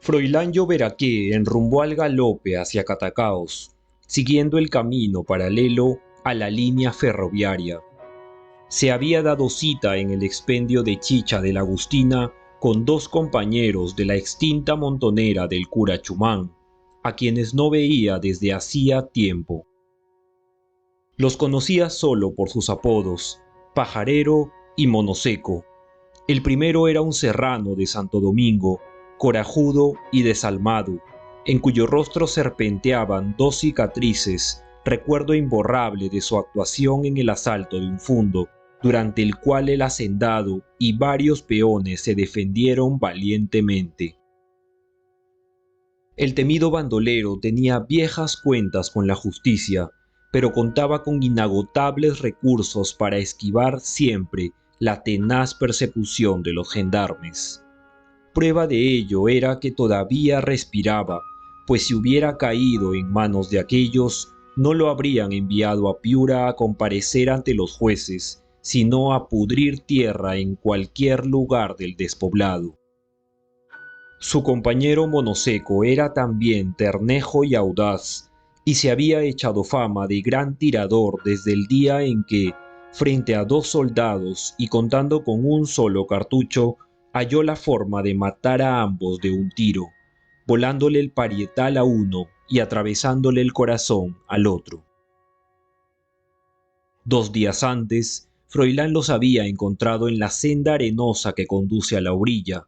Froilán Lloberaqué enrumbó al galope hacia Catacaos, siguiendo el camino paralelo a la línea ferroviaria. Se había dado cita en el expendio de Chicha de la Agustina con dos compañeros de la extinta montonera del cura Chumán, a quienes no veía desde hacía tiempo. Los conocía solo por sus apodos, Pajarero y Monoseco. El primero era un serrano de Santo Domingo, corajudo y desalmado, en cuyo rostro serpenteaban dos cicatrices, recuerdo imborrable de su actuación en el asalto de un fundo, durante el cual el hacendado y varios peones se defendieron valientemente. El temido bandolero tenía viejas cuentas con la justicia, pero contaba con inagotables recursos para esquivar siempre la tenaz persecución de los gendarmes. Prueba de ello era que todavía respiraba, pues si hubiera caído en manos de aquellos, no lo habrían enviado a Piura a comparecer ante los jueces, sino a pudrir tierra en cualquier lugar del despoblado. Su compañero Monoseco era también ternejo y audaz, y se había echado fama de gran tirador desde el día en que, frente a dos soldados y contando con un solo cartucho, halló la forma de matar a ambos de un tiro, volándole el parietal a uno y atravesándole el corazón al otro. 2 días antes, Froilán los había encontrado en la senda arenosa que conduce a la orilla.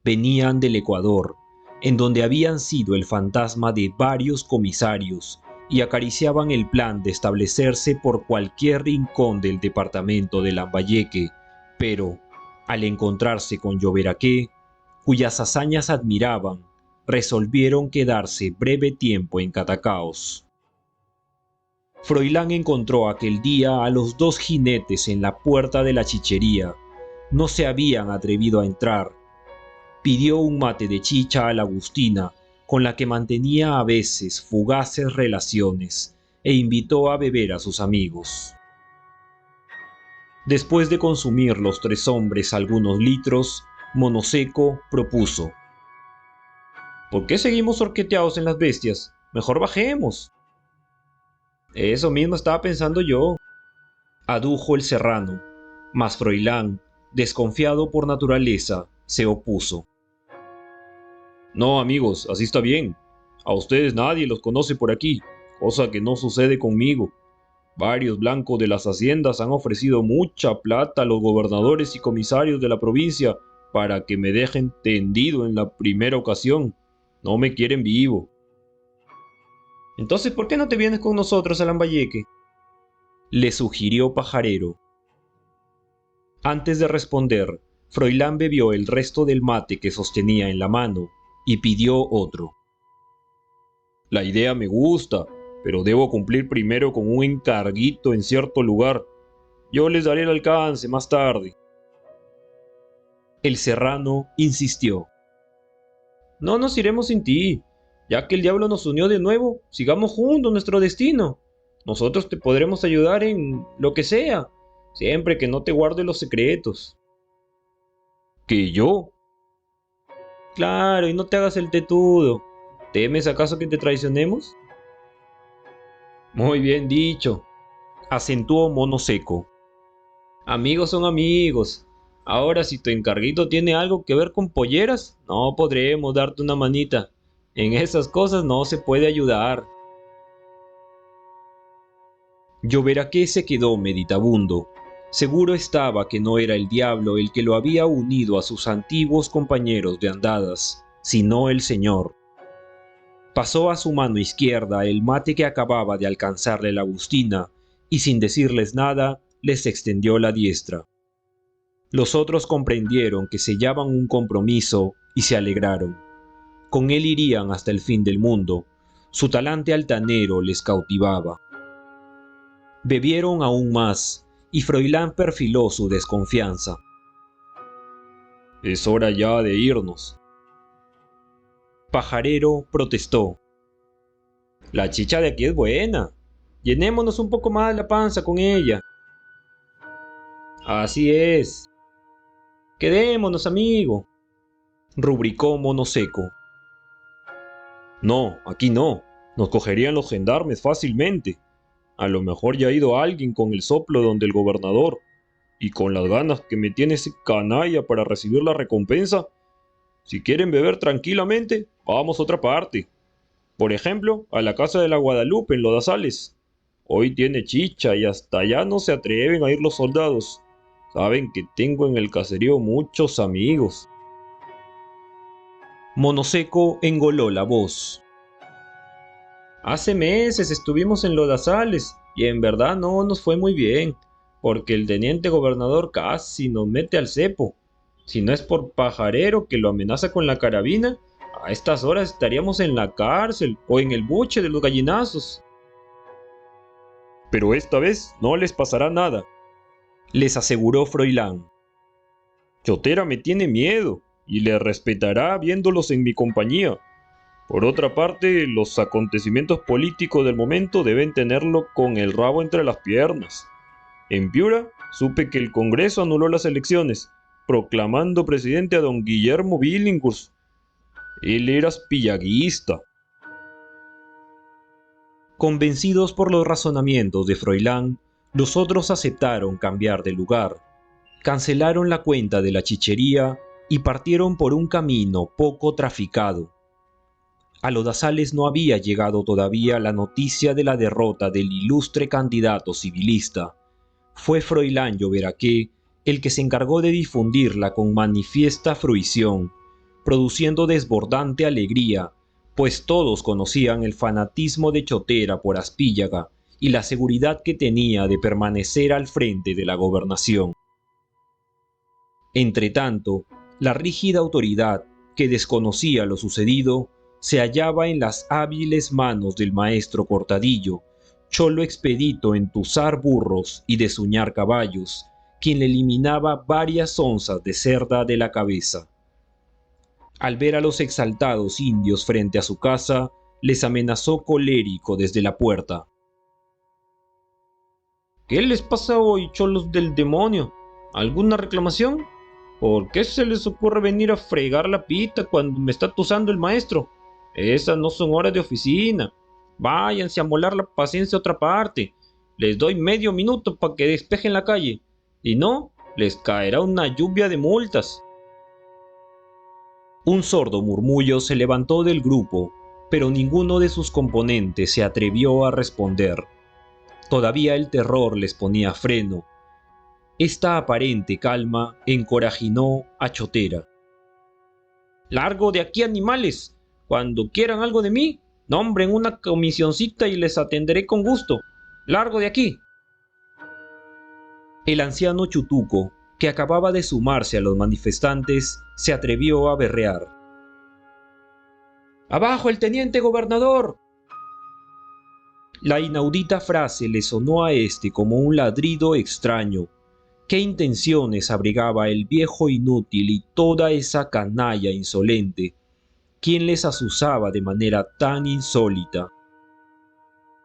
Venían del Ecuador, en donde habían sido el fantasma de varios comisarios y acariciaban el plan de establecerse por cualquier rincón del departamento de Lambayeque, pero, al encontrarse con Lloberaqué, cuyas hazañas admiraban, resolvieron quedarse breve tiempo en Catacaos. Froilán encontró aquel día a los dos jinetes en la puerta de la chichería. No se habían atrevido a entrar. Pidió un mate de chicha a la Agustina, con la que mantenía a veces fugaces relaciones, e invitó a beber a sus amigos. Después de consumir los tres hombres algunos litros, Monoseco propuso: ¿por qué seguimos horqueteados en las bestias? Mejor bajemos. Eso mismo estaba pensando yo, adujo el serrano, mas Froilán, desconfiado por naturaleza, se opuso. No, amigos, así está bien. A ustedes nadie los conoce por aquí, cosa que no sucede conmigo. Varios blancos de las haciendas han ofrecido mucha plata a los gobernadores y comisarios de la provincia para que me dejen tendido en la primera ocasión. No me quieren vivo. Entonces, ¿por qué no te vienes con nosotros a Lambayeque?, le sugirió Pajarero. Antes de responder, Froilán bebió el resto del mate que sostenía en la mano y pidió otro. La idea me gusta, pero debo cumplir primero con un encarguito en cierto lugar. Yo les daré el alcance más tarde. El serrano insistió. No nos iremos sin ti. Ya que el diablo nos unió de nuevo, sigamos juntos nuestro destino. Nosotros te podremos ayudar en lo que sea, siempre que no te guardes los secretos. ¿Que yo? Claro, y no te hagas el tetudo. ¿Temes acaso que te traicionemos? Muy bien dicho, acentuó Monoseco. Amigos son amigos. Ahora, si tu encarguito tiene algo que ver con polleras, no podremos darte una manita. En esas cosas no se puede ayudar. Lloberaqué se quedó meditabundo. Seguro estaba que no era el diablo el que lo había unido a sus antiguos compañeros de andadas, sino el Señor. Pasó a su mano izquierda el mate que acababa de alcanzarle la Agustina, y sin decirles nada, les extendió la diestra. Los otros comprendieron que sellaban un compromiso y se alegraron. Con él irían hasta el fin del mundo. Su talante altanero les cautivaba. Bebieron aún más, y Froilán perfiló su desconfianza. Es hora ya de irnos. Pajarero protestó. La chicha de aquí es buena. Llenémonos un poco más la panza con ella. Así es. Quedémonos, amigo, rubricó Monoseco. No, aquí no. Nos cogerían los gendarmes fácilmente. A lo mejor ya ha ido alguien con el soplo donde el gobernador, y con las ganas que me tiene ese canalla para recibir la recompensa. Si quieren beber tranquilamente, vamos a otra parte. Por ejemplo, a la casa de la Guadalupe en Lodazales. Hoy tiene chicha y hasta allá no se atreven a ir los soldados. Saben que tengo en el caserío muchos amigos. Monoseco engoló la voz. Hace meses estuvimos en Lodazales y en verdad no nos fue muy bien, porque el teniente gobernador casi nos mete al cepo. Si no es por pajarero que lo amenaza con la carabina, a estas horas estaríamos en la cárcel o en el buche de los gallinazos. Pero esta vez no les pasará nada, les aseguró Froilán. Chotera me tiene miedo y le respetará viéndolos en mi compañía. Por otra parte, los acontecimientos políticos del momento deben tenerlo con el rabo entre las piernas. En Piura, supe que el Congreso anuló las elecciones, proclamando presidente a don Guillermo Billinghurst. Él era spillaguista. Convencidos por los razonamientos de Froilán, los otros aceptaron cambiar de lugar, cancelaron la cuenta de la chichería y partieron por un camino poco traficado. A Lodazales no había llegado todavía la noticia de la derrota del ilustre candidato civilista. Fue Froilán Lloberaqué el que se encargó de difundirla con manifiesta fruición, produciendo desbordante alegría, pues todos conocían el fanatismo de Chotera por Aspíllaga y la seguridad que tenía de permanecer al frente de la gobernación. Entretanto, la rígida autoridad, que desconocía lo sucedido, se hallaba en las hábiles manos del maestro Cortadillo, cholo expedito en tuzar burros y desuñar caballos, quien le eliminaba varias onzas de cerda de la cabeza. Al ver a los exaltados indios frente a su casa, les amenazó colérico desde la puerta. ¿Qué les pasa hoy, cholos del demonio? ¿Alguna reclamación? ¿Por qué se les ocurre venir a fregar la pita cuando me está tusando el maestro? Esas no son horas de oficina. Váyanse a molar la paciencia a otra parte. Les doy medio minuto para que despejen la calle. Y no, les caerá una lluvia de multas. Un sordo murmullo se levantó del grupo, pero ninguno de sus componentes se atrevió a responder. Todavía el terror les ponía freno. Esta aparente calma encorajinó a Chotera. ¡Largo de aquí, animales! Cuando quieran algo de mí, nombren una comisioncita y les atenderé con gusto. ¡Largo de aquí! El anciano Chutuco, que acababa de sumarse a los manifestantes, se atrevió a berrear. ¡Abajo el teniente gobernador! La inaudita frase le sonó a este como un ladrido extraño. ¿Qué intenciones abrigaba el viejo inútil y toda esa canalla insolente? ¿Quién les azuzaba de manera tan insólita?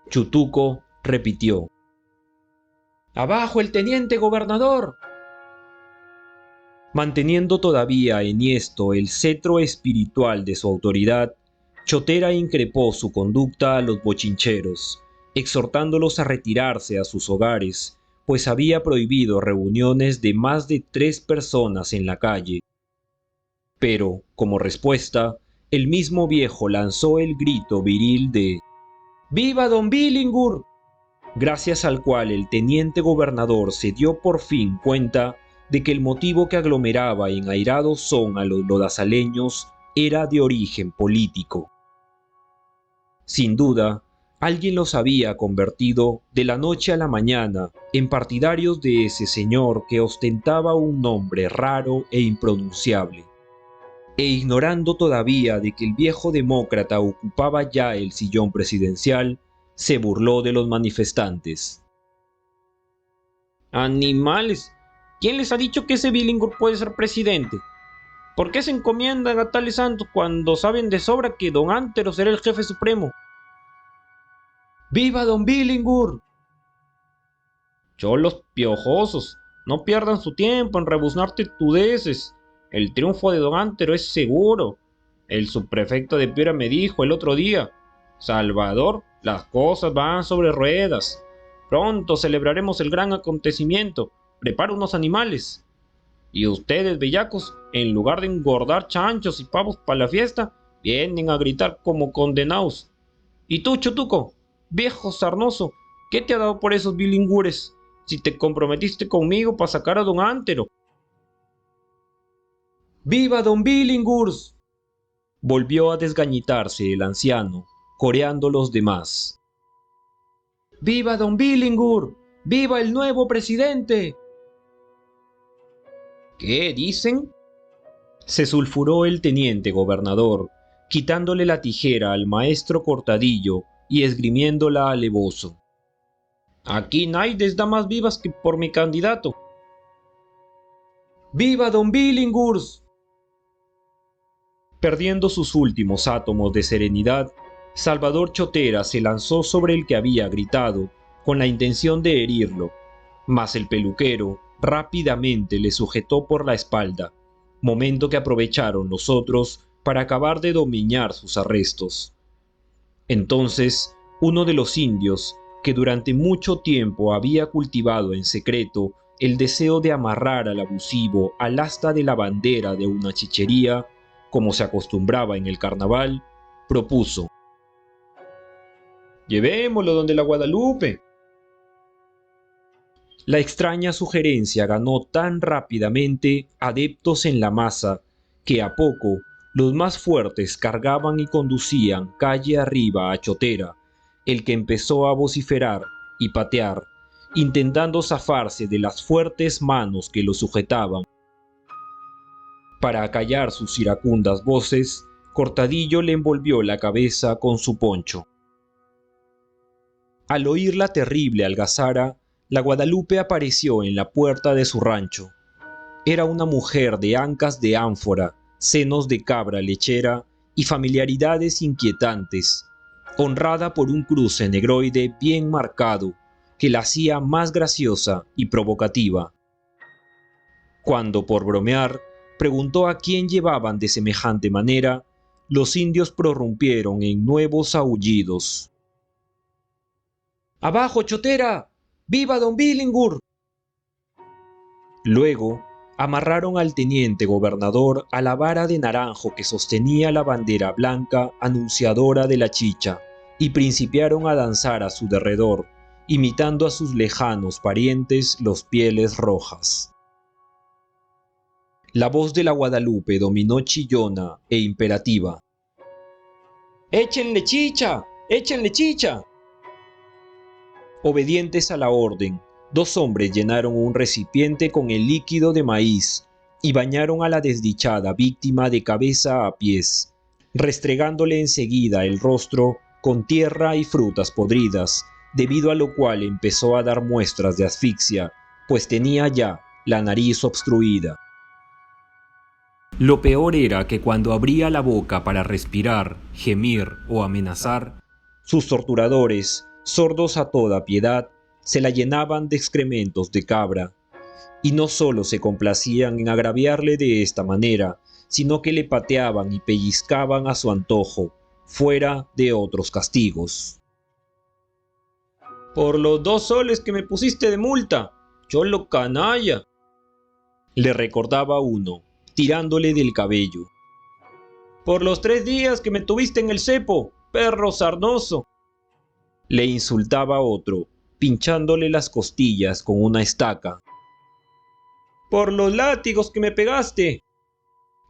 Chutuco repitió: ¡Abajo el teniente gobernador! Manteniendo todavía enhiesto el cetro espiritual de su autoridad, Chotera increpó su conducta a los bochincheros, exhortándolos a retirarse a sus hogares, pues había prohibido reuniones de más de 3 personas en la calle. Pero, como respuesta, el mismo viejo lanzó el grito viril de ¡Viva don Billinghurst!, gracias al cual el teniente gobernador se dio por fin cuenta de que el motivo que aglomeraba en airado son a los lodazaleños era de origen político. Sin duda, alguien los había convertido de la noche a la mañana en partidarios de ese señor que ostentaba un nombre raro e impronunciable. E ignorando todavía de que el viejo demócrata ocupaba ya el sillón presidencial, se burló de los manifestantes. ¡Animales! ¿Quién les ha dicho que ese Billinghurst puede ser presidente? ¿Por qué se encomiendan a tales santos cuando saben de sobra que don Antero será el jefe supremo? ¡Viva don Billinghurst! Cholos piojosos, no pierdan su tiempo en rebuznar tetudeces. El triunfo de don Antero es seguro. El subprefecto de Piura me dijo el otro día: Salvador, las cosas van sobre ruedas. Pronto celebraremos el gran acontecimiento. Prepara unos animales. Y ustedes, bellacos, en lugar de engordar chanchos y pavos para la fiesta, vienen a gritar como condenados. Y tú, Chutuco, viejo sarnoso, ¿qué te ha dado por esos bilingües? Si te comprometiste conmigo para sacar a don Antero. ¡Viva don Billinghurst! Volvió a desgañitarse el anciano, coreando los demás. ¡Viva don Billinghurst! ¡Viva el nuevo presidente! ¿Qué dicen? Se sulfuró el teniente gobernador, quitándole la tijera al maestro Cortadillo y esgrimiéndola alevoso. Aquí nadie da más vivas que por mi candidato. ¡Viva don Billinghurst! Perdiendo sus últimos átomos de serenidad, Salvador Chotera se lanzó sobre el que había gritado, con la intención de herirlo, mas el peluquero rápidamente le sujetó por la espalda, momento que aprovecharon los otros para acabar de dominar sus arrestos. Entonces, uno de los indios, que durante mucho tiempo había cultivado en secreto el deseo de amarrar al abusivo al asta de la bandera de una chichería, como se acostumbraba en el carnaval, propuso: «Llevémoslo donde la Guadalupe». La extraña sugerencia ganó tan rápidamente adeptos en la masa que a poco los más fuertes cargaban y conducían calle arriba a Chotera, el que empezó a vociferar y patear, intentando zafarse de las fuertes manos que lo sujetaban. Para acallar sus iracundas voces, Cortadillo le envolvió la cabeza con su poncho. Al oír la terrible algazara, la Guadalupe apareció en la puerta de su rancho. Era una mujer de ancas de ánfora, senos de cabra lechera y familiaridades inquietantes, honrada por un cruce negroide bien marcado que la hacía más graciosa y provocativa. Cuando, por bromear, preguntó a quién llevaban de semejante manera, los indios prorrumpieron en nuevos aullidos. ¡Abajo, Chotera! ¡Viva don Billinghurst! Luego, amarraron al teniente gobernador a la vara de naranjo que sostenía la bandera blanca anunciadora de la chicha, y principiaron a danzar a su derredor, imitando a sus lejanos parientes los Pieles Rojas. La voz de la Guadalupe dominó chillona e imperativa. ¡Échenle chicha! ¡Échenle chicha! Obedientes a la orden, dos hombres llenaron un recipiente con el líquido de maíz y bañaron a la desdichada víctima de cabeza a pies, restregándole enseguida el rostro con tierra y frutas podridas, debido a lo cual empezó a dar muestras de asfixia, pues tenía ya la nariz obstruida. Lo peor era que cuando abría la boca para respirar, gemir o amenazar, sus torturadores, sordos a toda piedad, se la llenaban de excrementos de cabra, y no solo se complacían en agraviarle de esta manera, sino que le pateaban y pellizcaban a su antojo, fuera de otros castigos. «Por los 2 soles que me pusiste de multa, cholo canalla», le recordaba uno, tirándole del cabello. «Por los 3 días que me tuviste en el cepo, perro sarnoso», le insultaba otro, pinchándole las costillas con una estaca. «Por los látigos que me pegaste»,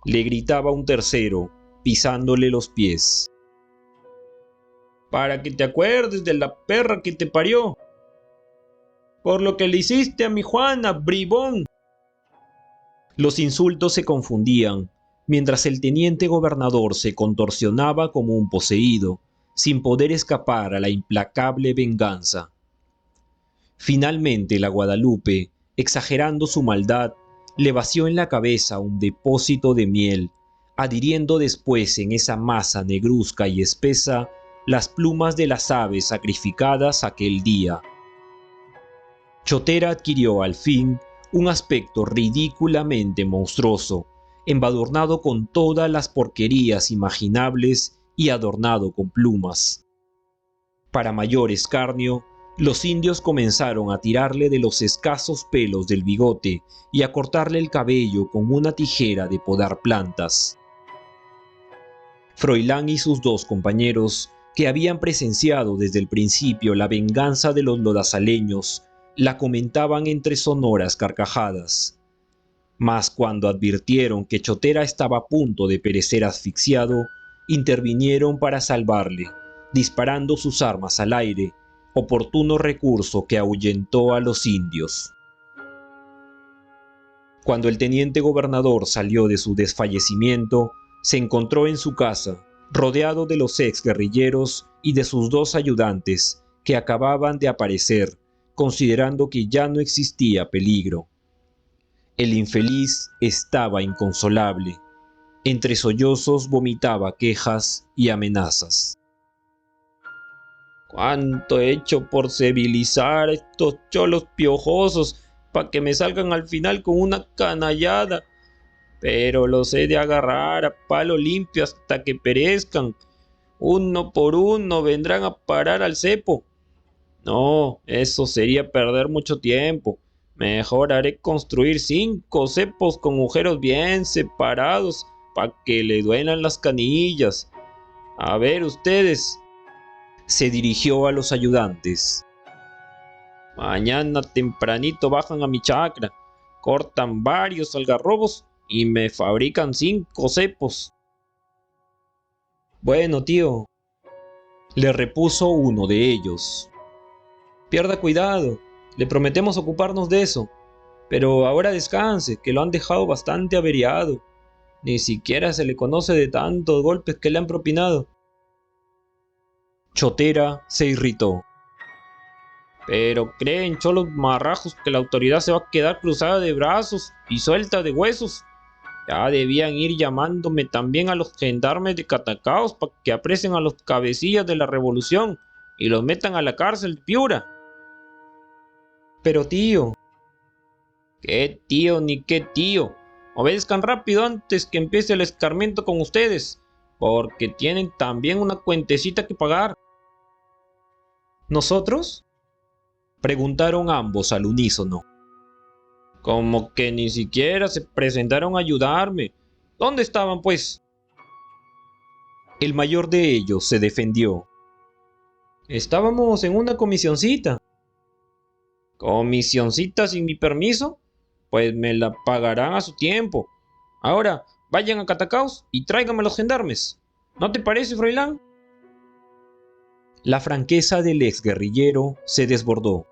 le gritaba un tercero, pisándole los pies. «Para que te acuerdes de la perra que te parió. Por lo que le hiciste a mi Juana, bribón». Los insultos se confundían, mientras el teniente gobernador se contorsionaba como un poseído, sin poder escapar a la implacable venganza. Finalmente la Guadalupe, exagerando su maldad, le vació en la cabeza un depósito de miel, adhiriendo después en esa masa negruzca y espesa las plumas de las aves sacrificadas aquel día. Chotera adquirió al fin un aspecto ridículamente monstruoso, embadurnado con todas las porquerías imaginables y adornado con plumas. Para mayor escarnio, los indios comenzaron a tirarle de los escasos pelos del bigote y a cortarle el cabello con una tijera de podar plantas. Froilán y sus dos compañeros, que habían presenciado desde el principio la venganza de los lodazaleños, la comentaban entre sonoras carcajadas. Mas cuando advirtieron que Chotera estaba a punto de perecer asfixiado, intervinieron para salvarle, disparando sus armas al aire, oportuno recurso que ahuyentó a los indios. Cuando el teniente gobernador salió de su desfallecimiento, se encontró en su casa, rodeado de los exguerrilleros y de sus dos ayudantes, que acababan de aparecer, considerando que ya no existía peligro. El infeliz estaba inconsolable. Entre sollozos vomitaba quejas y amenazas. «¿Cuánto he hecho por civilizar a estos cholos piojosos para que me salgan al final con una canallada? Pero los he de agarrar a palo limpio hasta que perezcan. Uno por uno vendrán a parar al cepo. No, eso sería perder mucho tiempo. Mejor haré construir 5 cepos con agujeros bien separados para que le duelan las canillas. A ver ustedes». Se dirigió a los ayudantes. «Mañana tempranito bajan a mi chacra, cortan varios algarrobos y me fabrican 5 cepos». «Bueno, tío», le repuso uno de ellos. «Pierda cuidado, le prometemos ocuparnos de eso, pero ahora descanse, que lo han dejado bastante averiado. Ni siquiera se le conoce de tantos golpes que le han propinado». Chotera se irritó. «¿Pero creen, cholos marrajos, que la autoridad se va a quedar cruzada de brazos y suelta de huesos? Ya debían ir llamándome también a los gendarmes de Catacaos para que apresen a los cabecillas de la revolución y los metan a la cárcel de Piura». «Pero tío». «¿Qué tío ni qué tío? Obedezcan rápido antes que empiece el escarmiento con ustedes, porque tienen también una cuentecita que pagar». «¿Nosotros?», preguntaron ambos al unísono. «Como que ni siquiera se presentaron a ayudarme. ¿Dónde estaban, pues?». El mayor de ellos se defendió. «Estábamos en una comisioncita». «¿Comisioncita sin mi permiso? Pues me la pagarán a su tiempo. Ahora, vayan a Catacaos y tráiganme los gendarmes. ¿No te parece, Froilán?». La franqueza del exguerrillero se desbordó.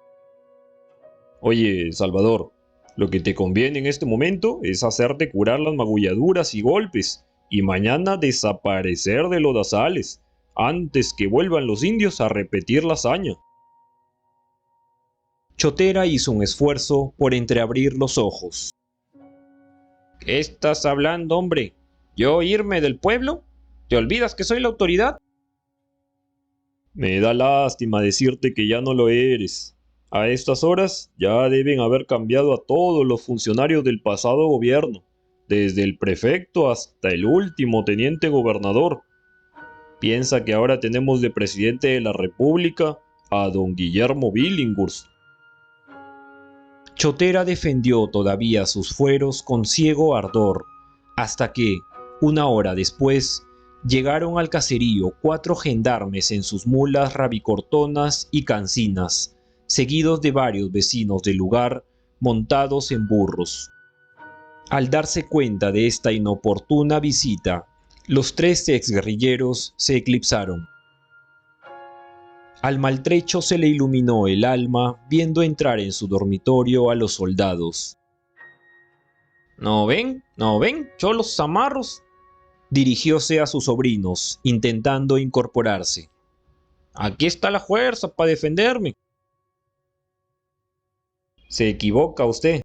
«Oye, Salvador, lo que te conviene en este momento es hacerte curar las magulladuras y golpes, y mañana desaparecer de lodazales, antes que vuelvan los indios a repetir la hazaña». Chotera hizo un esfuerzo por entreabrir los ojos. «¿Qué estás hablando, hombre? ¿Yo irme del pueblo? ¿Te olvidas que soy la autoridad?». «Me da lástima decirte que ya no lo eres. A estas horas ya deben haber cambiado a todos los funcionarios del pasado gobierno, desde el prefecto hasta el último teniente gobernador. Piensa que ahora tenemos de presidente de la República a don Guillermo Billinghurst». Chotera defendió todavía sus fueros con ciego ardor, hasta que, una hora después, llegaron al caserío 4 gendarmes en sus mulas rabicortonas y cancinas, seguidos de varios vecinos del lugar montados en burros. Al darse cuenta de esta inoportuna visita, los 3 exguerrilleros se eclipsaron. Al maltrecho se le iluminó el alma viendo entrar en su dormitorio a los soldados. ¿No ven? ¿No ven, cholos zamarros?», dirigióse a sus sobrinos, intentando incorporarse. «Aquí está la fuerza para defenderme». «Se equivoca usted»,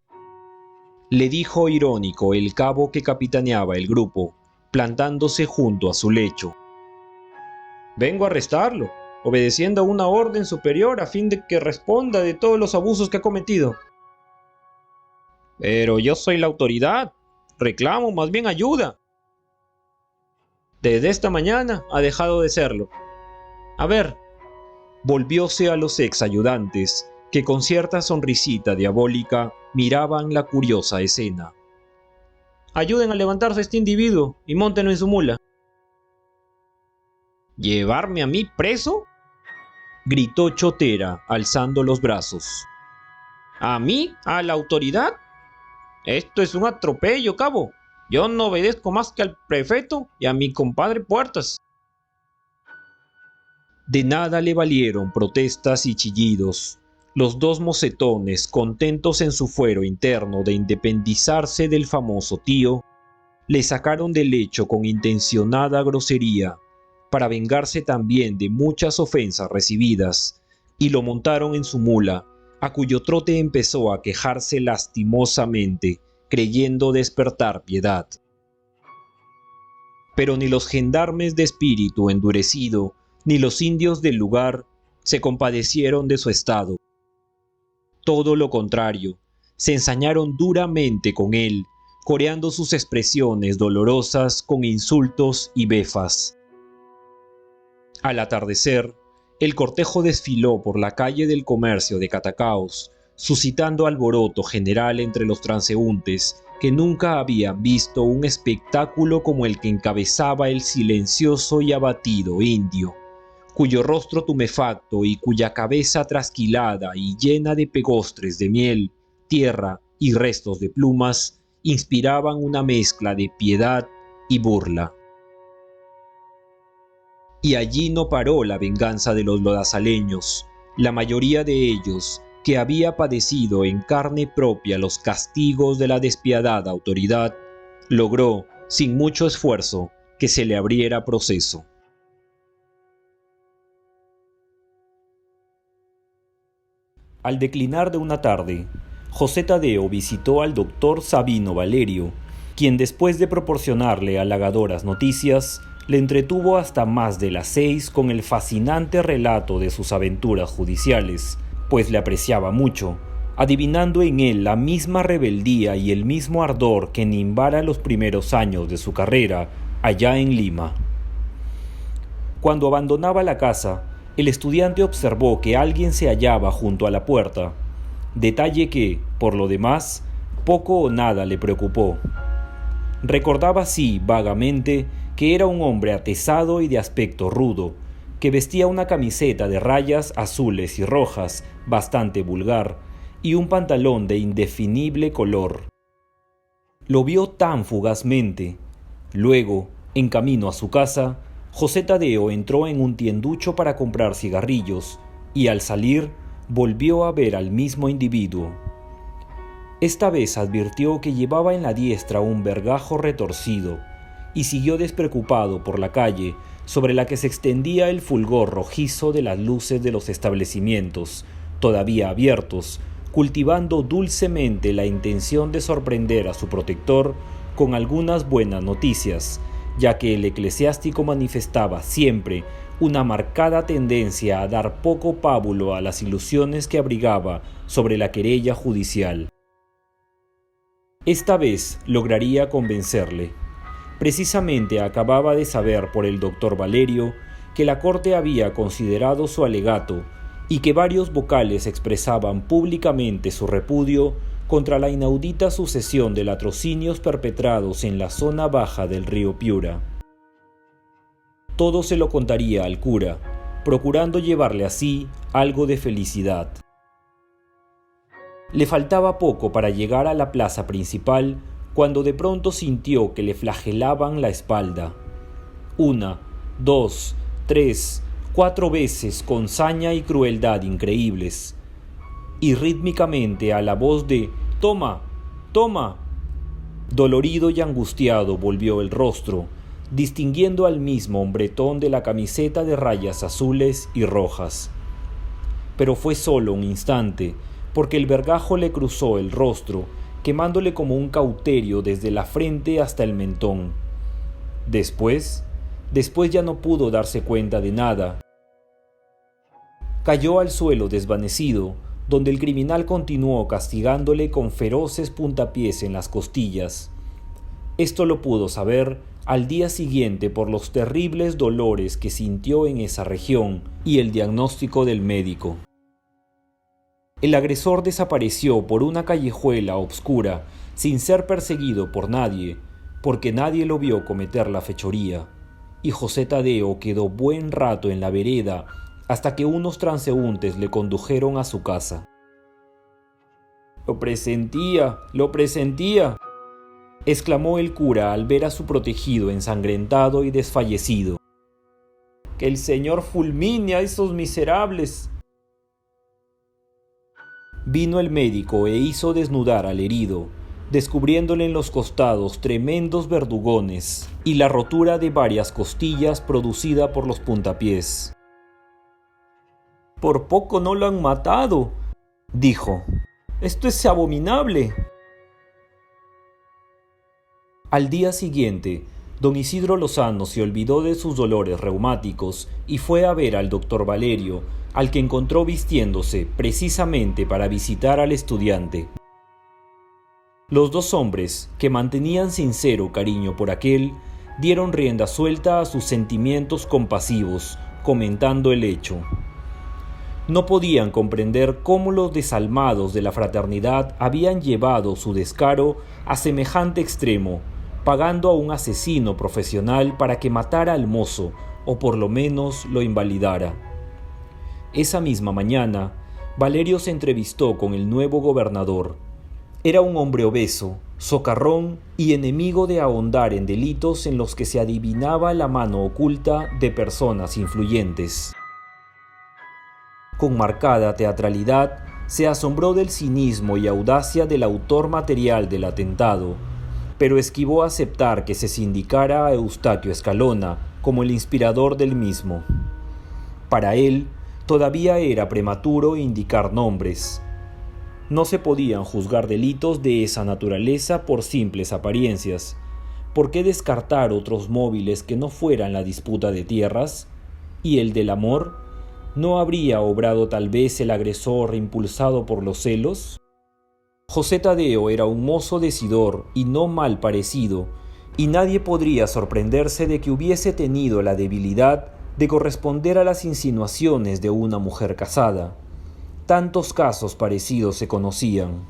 le dijo irónico el cabo que capitaneaba el grupo, plantándose junto a su lecho. «Vengo a arrestarlo, obedeciendo a una orden superior a fin de que responda de todos los abusos que ha cometido». «Pero yo soy la autoridad. reclamo, más bien ayuda. Desde esta mañana ha dejado de serlo. A ver, volvióse a los ex ayudantes, que con cierta sonrisita diabólica miraban la curiosa escena. Ayuden a levantarse a este individuo y móntenlo en su mula. ¿Llevarme a mí preso?, gritó Chotera, alzando los brazos. ¿A mí? ¿A la autoridad? Esto es un atropello, cabo. Yo no obedezco más que al prefeto y a mi compadre Puertas. De nada le valieron protestas y chillidos. Los dos mocetones, contentos en su fuero interno de independizarse del famoso tío, le sacaron del lecho con intencionada grosería, para vengarse también de muchas ofensas recibidas, y lo montaron en su mula, a cuyo trote empezó a quejarse lastimosamente, creyendo despertar piedad. Pero ni los gendarmes de espíritu endurecido, ni los indios del lugar, se compadecieron de su estado. Todo lo contrario, se ensañaron duramente con él, coreando sus expresiones dolorosas con insultos y befas. Al atardecer, el cortejo desfiló por la calle del comercio de Catacaos, suscitando alboroto general entre los transeúntes que nunca habían visto un espectáculo como el que encabezaba el silencioso y abatido indio, cuyo rostro tumefacto y cuya cabeza trasquilada y llena de pegostres de miel, tierra y restos de plumas inspiraban una mezcla de piedad y burla. Y allí no paró la venganza de los lodazaleños, la mayoría de ellos, que había padecido en carne propia los castigos de la despiadada autoridad, logró, sin mucho esfuerzo, que se le abriera proceso. Al declinar de una tarde, José Tadeo visitó al doctor Sabino Valerio, quien después de proporcionarle halagadoras noticias, le entretuvo hasta más de las 6 con el fascinante relato de sus aventuras judiciales, pues le apreciaba mucho, adivinando en él la misma rebeldía y el mismo ardor que nimbara los primeros años de su carrera allá en Lima. Cuando abandonaba la casa, el estudiante observó que alguien se hallaba junto a la puerta, detalle que, por lo demás, poco o nada le preocupó. Recordaba así, vagamente, que era un hombre atezado y de aspecto rudo, que vestía una camiseta de rayas azules y rojas, bastante vulgar, y un pantalón de indefinible color. Lo vio tan fugazmente. Luego, en camino a su casa, José Tadeo entró en un tienducho para comprar cigarrillos, y al salir, volvió a ver al mismo individuo. Esta vez advirtió que llevaba en la diestra un vergajo retorcido, y siguió despreocupado por la calle, sobre la que se extendía el fulgor rojizo de las luces de los establecimientos, todavía abiertos, cultivando dulcemente la intención de sorprender a su protector con algunas buenas noticias, ya que el eclesiástico manifestaba siempre una marcada tendencia a dar poco pábulo a las ilusiones que abrigaba sobre la querella judicial. Esta vez lograría convencerle. Precisamente acababa de saber por el doctor Valerio que la corte había considerado su alegato y que varios vocales expresaban públicamente su repudio contra la inaudita sucesión de latrocinios perpetrados en la zona baja del río Piura. Todo se lo contaría al cura, procurando llevarle así algo de felicidad. Le faltaba poco para llegar a la plaza principal cuando de pronto sintió que le flagelaban la espalda. 1, 2, 3, 4 veces con saña y crueldad increíbles. Y rítmicamente a la voz de «¡Toma! ¡Toma!». Dolorido y angustiado volvió el rostro, distinguiendo al mismo hombretón de la camiseta de rayas azules y rojas. Pero fue solo un instante, porque el vergajo le cruzó el rostro, quemándole como un cauterio desde la frente hasta el mentón. Después ya no pudo darse cuenta de nada. Cayó al suelo desvanecido, donde el criminal continuó castigándole con feroces puntapiés en las costillas. Esto lo pudo saber al día siguiente por los terribles dolores que sintió en esa región y el diagnóstico del médico. El agresor desapareció por una callejuela obscura sin ser perseguido por nadie, porque nadie lo vio cometer la fechoría, y José Tadeo quedó buen rato en la vereda hasta que unos transeúntes le condujeron a su casa. «Lo presentía, lo presentía», exclamó el cura al ver a su protegido ensangrentado y desfallecido. «¡Que el Señor fulmine a esos miserables!». Vino el médico e hizo desnudar al herido, descubriéndole en los costados tremendos verdugones y la rotura de varias costillas producida por los puntapiés. «Por poco no lo han matado», dijo. «Esto es abominable». Al día siguiente, don Isidro Lozano se olvidó de sus dolores reumáticos y fue a ver al doctor Valerio, al que encontró vistiéndose precisamente para visitar al estudiante. Los dos hombres, que mantenían sincero cariño por aquel, dieron rienda suelta a sus sentimientos compasivos, comentando el hecho. No podían comprender cómo los desalmados de la fraternidad habían llevado su descaro a semejante extremo, pagando a un asesino profesional para que matara al mozo, o por lo menos lo invalidara. Esa misma mañana, Valerio se entrevistó con el nuevo gobernador. Era un hombre obeso, socarrón y enemigo de ahondar en delitos en los que se adivinaba la mano oculta de personas influyentes. Con marcada teatralidad, se asombró del cinismo y audacia del autor material del atentado, pero esquivó aceptar que se sindicara a Eustaquio Escalona como el inspirador del mismo. Para él, todavía era prematuro indicar nombres. No se podían juzgar delitos de esa naturaleza por simples apariencias. ¿Por qué descartar otros móviles que no fueran la disputa de tierras? ¿Y el del amor? ¿No habría obrado tal vez el agresor impulsado por los celos? José Tadeo era un mozo decidor y no mal parecido, y nadie podría sorprenderse de que hubiese tenido la debilidad de corresponder a las insinuaciones de una mujer casada. Tantos casos parecidos se conocían.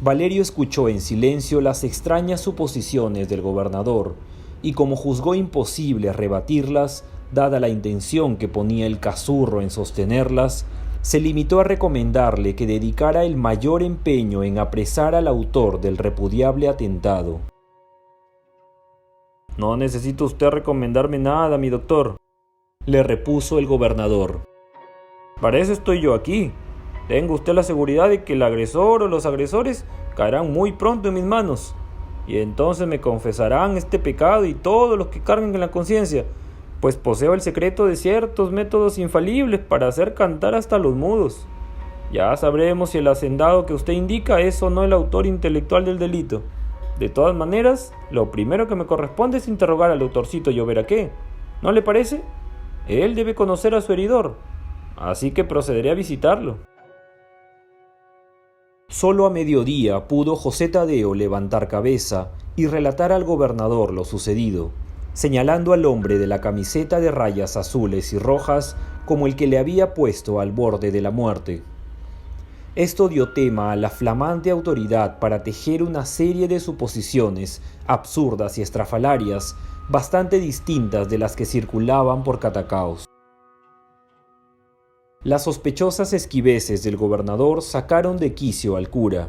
Valerio escuchó en silencio las extrañas suposiciones del gobernador, y como juzgó imposible rebatirlas, dada la intención que ponía el cazurro en sostenerlas, se limitó a recomendarle que dedicara el mayor empeño en apresar al autor del repudiable atentado. «No necesita usted recomendarme nada, mi doctor», le repuso el gobernador. «Para eso estoy yo aquí. Tenga usted la seguridad de que el agresor o los agresores caerán muy pronto en mis manos, y entonces me confesarán este pecado y todos los que carguen en la conciencia, pues poseo el secreto de ciertos métodos infalibles para hacer cantar hasta los mudos. Ya sabremos si el hacendado que usted indica es o no el autor intelectual del delito. De todas maneras, lo primero que me corresponde es interrogar al autorcito Lloberaqué. ¿No le parece? Él debe conocer a su heridor, así que procederé a visitarlo». Solo a mediodía pudo José Tadeo levantar cabeza y relatar al gobernador lo sucedido, señalando al hombre de la camiseta de rayas azules y rojas como el que le había puesto al borde de la muerte. Esto dio tema a la flamante autoridad para tejer una serie de suposiciones absurdas y estrafalarias bastante distintas de las que circulaban por Catacaos. Las sospechosas esquiveces del gobernador sacaron de quicio al cura.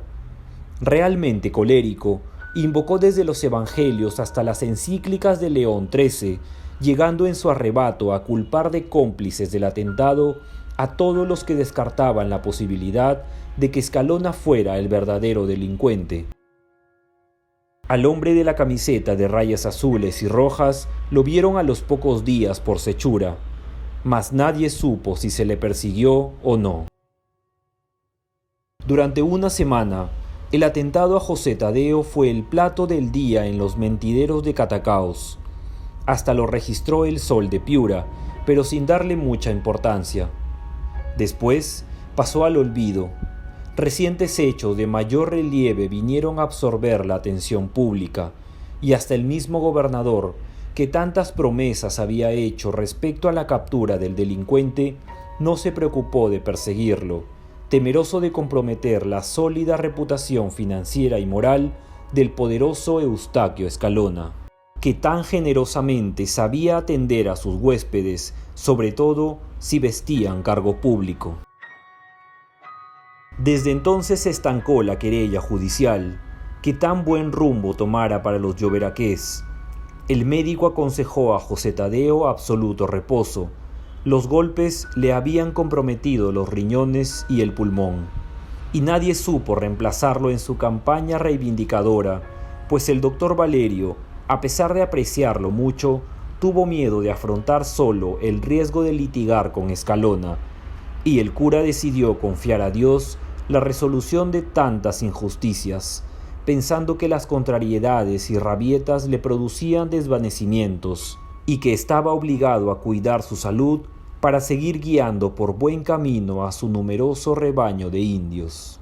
Realmente colérico, invocó desde los evangelios hasta las encíclicas de León XIII, llegando en su arrebato a culpar de cómplices del atentado a todos los que descartaban la posibilidad de que Escalona fuera el verdadero delincuente. Al hombre de la camiseta de rayas azules y rojas lo vieron a los pocos días por Sechura, mas nadie supo si se le persiguió o no. Durante una semana, el atentado a José Tadeo fue el plato del día en los mentideros de Catacaos. Hasta lo registró el Sol de Piura, pero sin darle mucha importancia. Después pasó al olvido. Recientes hechos de mayor relieve vinieron a absorber la atención pública, y hasta el mismo gobernador, que tantas promesas había hecho respecto a la captura del delincuente, no se preocupó de perseguirlo, temeroso de comprometer la sólida reputación financiera y moral del poderoso Eustaquio Escalona, que tan generosamente sabía atender a sus huéspedes, sobre todo si vestían cargo público. Desde entonces se estancó la querella judicial, que tan buen rumbo tomara para los lloberaqués. El médico aconsejó a José Tadeo absoluto reposo. Los golpes le habían comprometido los riñones y el pulmón, y nadie supo reemplazarlo en su campaña reivindicadora, pues el doctor Valerio, a pesar de apreciarlo mucho, tuvo miedo de afrontar solo el riesgo de litigar con Escalona, y el cura decidió confiar a Dios la resolución de tantas injusticias, pensando que las contrariedades y rabietas le producían desvanecimientos, y que estaba obligado a cuidar su salud para seguir guiando por buen camino a su numeroso rebaño de indios.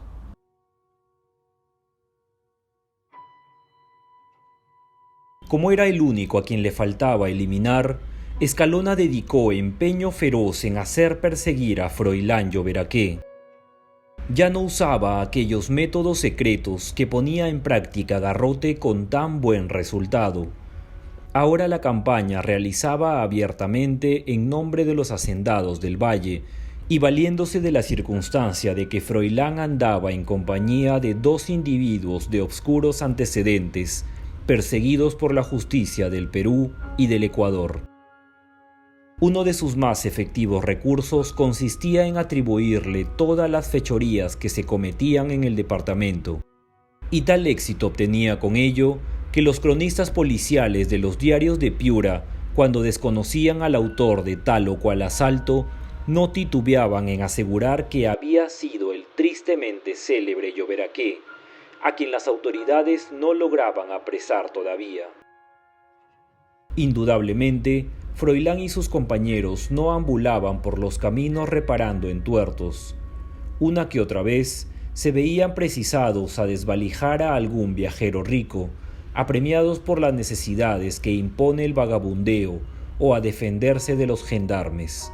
Como era el único a quien le faltaba eliminar, Escalona dedicó empeño feroz en hacer perseguir a Froilán Lloberaqué. Ya no usaba aquellos métodos secretos que ponía en práctica Garrote con tan buen resultado. Ahora la campaña realizaba abiertamente en nombre de los hacendados del valle y valiéndose de la circunstancia de que Froilán andaba en compañía de dos individuos de obscuros antecedentes, perseguidos por la justicia del Perú y del Ecuador. Uno de sus más efectivos recursos consistía en atribuirle todas las fechorías que se cometían en el departamento, y tal éxito obtenía con ello que los cronistas policiales de los diarios de Piura, cuando desconocían al autor de tal o cual asalto, no titubeaban en asegurar que había sido el tristemente célebre Lloberaqué, a quien las autoridades no lograban apresar todavía. Indudablemente, Froilán y sus compañeros no ambulaban por los caminos reparando entuertos. Una que otra vez se veían precisados a desvalijar a algún viajero rico, apremiados por las necesidades que impone el vagabundeo o a defenderse de los gendarmes.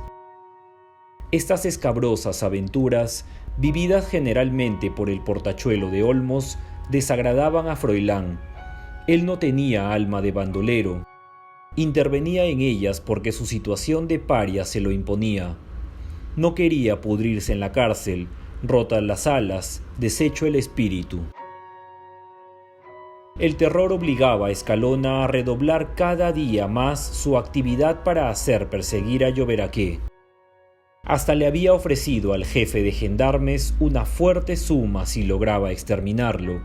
Estas escabrosas aventuras, vividas generalmente por el portachuelo de Olmos, desagradaban a Froilán. Él no tenía alma de bandolero. Intervenía en ellas porque su situación de paria se lo imponía. No quería pudrirse en la cárcel, rotas las alas, deshecho el espíritu. El terror obligaba a Escalona a redoblar cada día más su actividad para hacer perseguir a Lloberaqué. Hasta le había ofrecido al jefe de gendarmes una fuerte suma si lograba exterminarlo,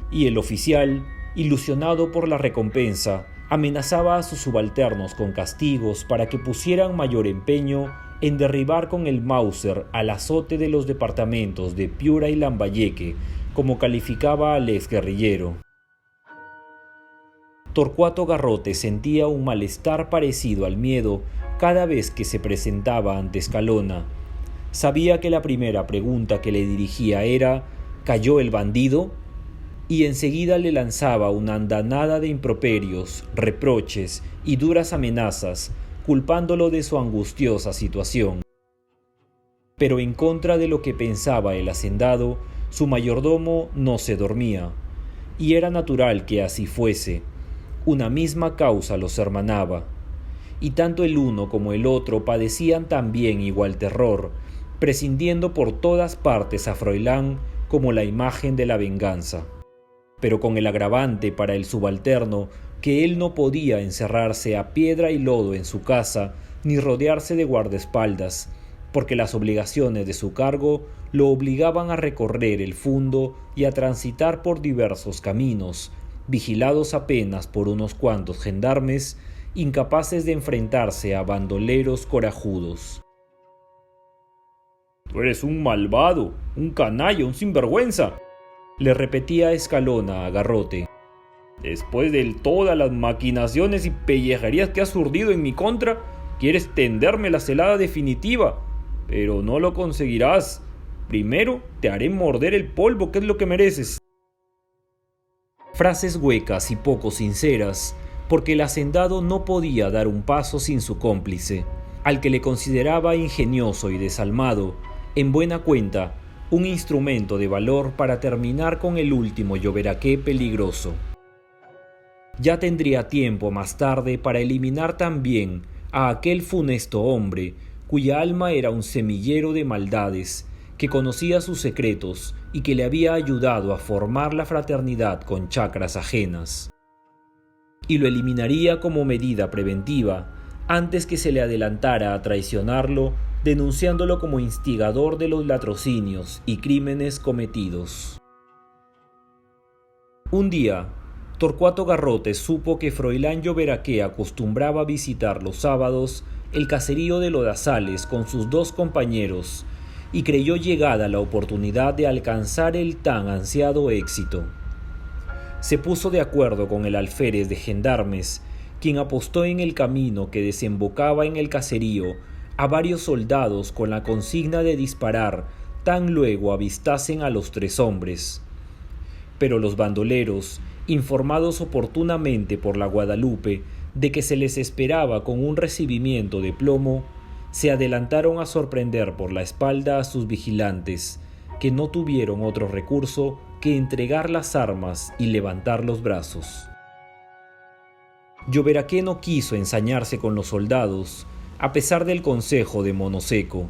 y el oficial, ilusionado por la recompensa, amenazaba a sus subalternos con castigos para que pusieran mayor empeño en derribar con el Mauser al azote de los departamentos de Piura y Lambayeque, como calificaba al exguerrillero. Torcuato Garrote sentía un malestar parecido al miedo cada vez que se presentaba ante Escalona. Sabía que la primera pregunta que le dirigía era ¿cayó el bandido? Y enseguida le lanzaba una andanada de improperios, reproches y duras amenazas, culpándolo de su angustiosa situación. Pero en contra de lo que pensaba el hacendado, su mayordomo no se dormía, y era natural que así fuese. Una misma causa los hermanaba, y tanto el uno como el otro padecían también igual terror, prescindiendo por todas partes a Froilán como la imagen de la venganza. Pero con el agravante para el subalterno que él no podía encerrarse a piedra y lodo en su casa ni rodearse de guardaespaldas, porque las obligaciones de su cargo lo obligaban a recorrer el fundo y a transitar por diversos caminos, vigilados apenas por unos cuantos gendarmes, incapaces de enfrentarse a bandoleros corajudos. «Tú eres un malvado, un canalla, un sinvergüenza», le repetía Escalona a Garrote. «Después de todas las maquinaciones y pellejerías que has urdido en mi contra, quieres tenderme la celada definitiva, pero no lo conseguirás. Primero te haré morder el polvo, que es lo que mereces». Frases huecas y poco sinceras, porque el hacendado no podía dar un paso sin su cómplice, al que le consideraba ingenioso y desalmado, en buena cuenta, un instrumento de valor para terminar con el último Lloberaqué peligroso. Ya tendría tiempo más tarde para eliminar también a aquel funesto hombre cuya alma era un semillero de maldades, que conocía sus secretos y que le había ayudado a formar la fraternidad con chacras ajenas. Y lo eliminaría como medida preventiva, antes que se le adelantara a traicionarlo, denunciándolo como instigador de los latrocinios y crímenes cometidos. Un día, Torcuato Garrote supo que Froilán Lloberaqué acostumbraba a visitar los sábados el caserío de Lodazales con sus 2 compañeros, y creyó llegada la oportunidad de alcanzar el tan ansiado éxito. Se puso de acuerdo con el alférez de gendarmes, quien apostó en el camino que desembocaba en el caserío a varios soldados con la consigna de disparar tan luego avistasen a los 3 hombres. Pero los bandoleros, informados oportunamente por la Guadalupe de que se les esperaba con un recibimiento de plomo, se adelantaron a sorprender por la espalda a sus vigilantes, que no tuvieron otro recurso que entregar las armas y levantar los brazos. Lloberaqué no quiso ensañarse con los soldados, a pesar del consejo de Monoseco.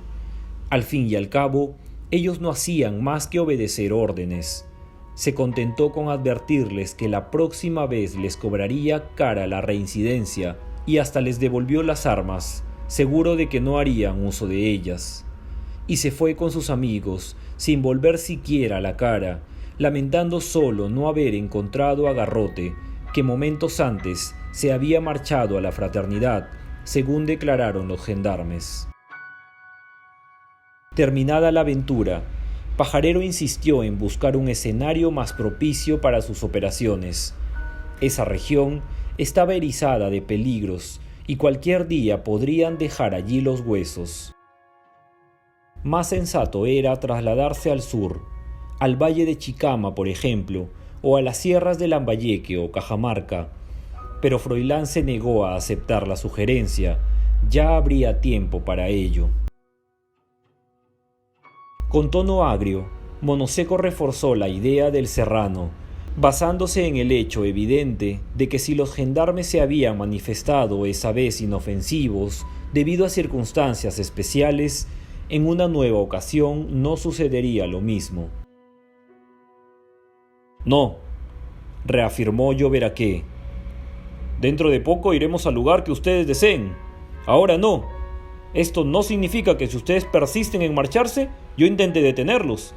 Al fin y al cabo, ellos no hacían más que obedecer órdenes. Se contentó con advertirles que la próxima vez les cobraría cara la reincidencia y hasta les devolvió las armas, seguro de que no harían uso de ellas. Y se fue con sus amigos, sin volver siquiera la cara, lamentando solo no haber encontrado a Garrote, que momentos antes se había marchado a la fraternidad, según declararon los gendarmes. Terminada la aventura, Pajarero insistió en buscar un escenario más propicio para sus operaciones. Esa región estaba erizada de peligros y cualquier día podrían dejar allí los huesos. Más sensato era trasladarse al sur, al valle de Chicama, por ejemplo, o a las sierras de Lambayeque o Cajamarca, pero Froilán se negó a aceptar la sugerencia. Ya habría tiempo para ello. Con tono agrio, Monoseco reforzó la idea del serrano, basándose en el hecho evidente de que si los gendarmes se habían manifestado esa vez inofensivos debido a circunstancias especiales, en una nueva ocasión no sucedería lo mismo. No, reafirmó Lloberaqué. Dentro de poco iremos al lugar que ustedes deseen. Ahora no. Esto no significa que si ustedes persisten en marcharse, yo intente detenerlos.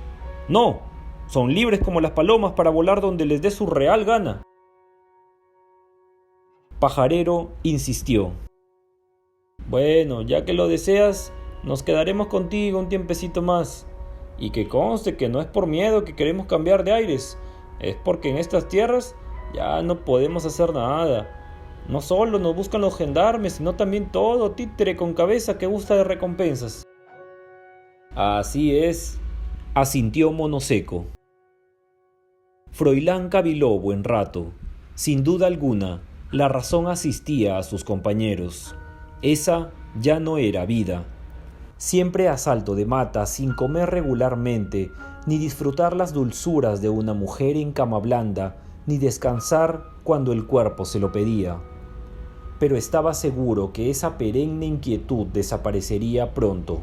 No, son libres como las palomas para volar donde les dé su real gana. Pajarero insistió. Bueno, ya que lo deseas, nos quedaremos contigo un tiempecito más. Y que conste que no es por miedo que queremos cambiar de aires, es porque en estas tierras ya no podemos hacer nada. No solo nos buscan los gendarmes, sino también todo títere con cabeza que gusta de recompensas. Así es, asintió Monoseco. Froilán caviló buen rato. Sin duda alguna, la razón asistía a sus compañeros. Esa ya no era vida. Siempre a salto de mata, sin comer regularmente, ni disfrutar las dulzuras de una mujer en cama blanda, ni descansar cuando el cuerpo se lo pedía. Pero estaba seguro que esa perenne inquietud desaparecería pronto.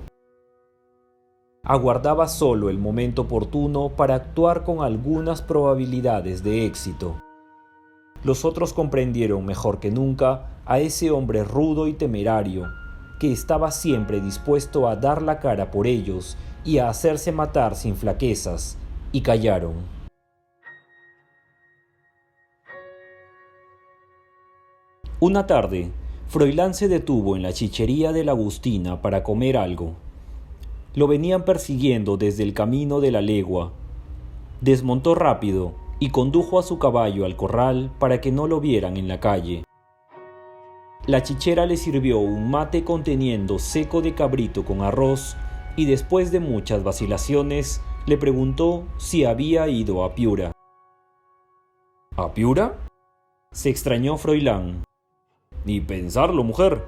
Aguardaba solo el momento oportuno para actuar con algunas probabilidades de éxito. Los otros comprendieron mejor que nunca a ese hombre rudo y temerario, que estaba siempre dispuesto a dar la cara por ellos y a hacerse matar sin flaquezas, y callaron. Una tarde, Froilán se detuvo en la chichería de la Agustina para comer algo. Lo venían persiguiendo desde el camino de la legua. Desmontó rápido y condujo a su caballo al corral para que no lo vieran en la calle. La chichera le sirvió un mate conteniendo seco de cabrito con arroz y después de muchas vacilaciones le preguntó si había ido a Piura. ¿A Piura? Se extrañó Froilán. Ni pensarlo, mujer.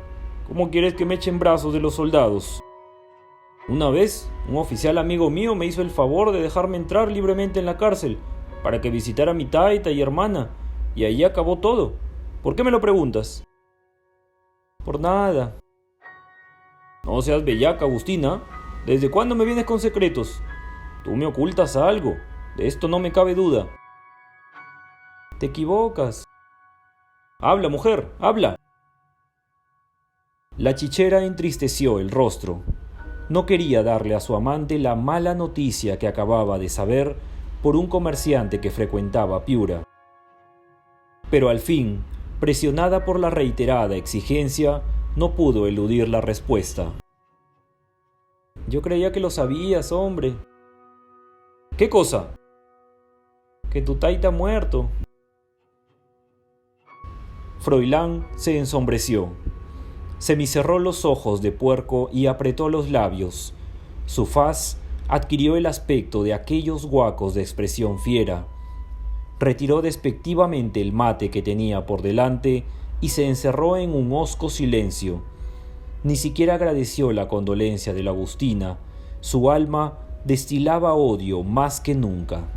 ¿Cómo quieres que me echen brazos de los soldados? Una vez, un oficial amigo mío me hizo el favor de dejarme entrar libremente en la cárcel para que visitara a mi taita y hermana, y ahí acabó todo. ¿Por qué me lo preguntas? Por nada. No seas bellaca, Agustina. ¿Desde cuándo me vienes con secretos? Tú me ocultas algo. De esto no me cabe duda. Te equivocas. Habla, mujer, habla. La chichera entristeció el rostro. No quería darle a su amante la mala noticia que acababa de saber por un comerciante que frecuentaba Piura. Pero al fin, presionada por la reiterada exigencia, no pudo eludir la respuesta. Yo creía que lo sabías, hombre. ¿Qué cosa? Que tu taita ha muerto. Froilán se ensombreció. Semicerró los ojos de puerco y apretó los labios. Su faz adquirió el aspecto de aquellos guacos de expresión fiera. Retiró despectivamente el mate que tenía por delante y se encerró en un hosco silencio. Ni siquiera agradeció la condolencia de la Agustina. Su alma destilaba odio más que nunca.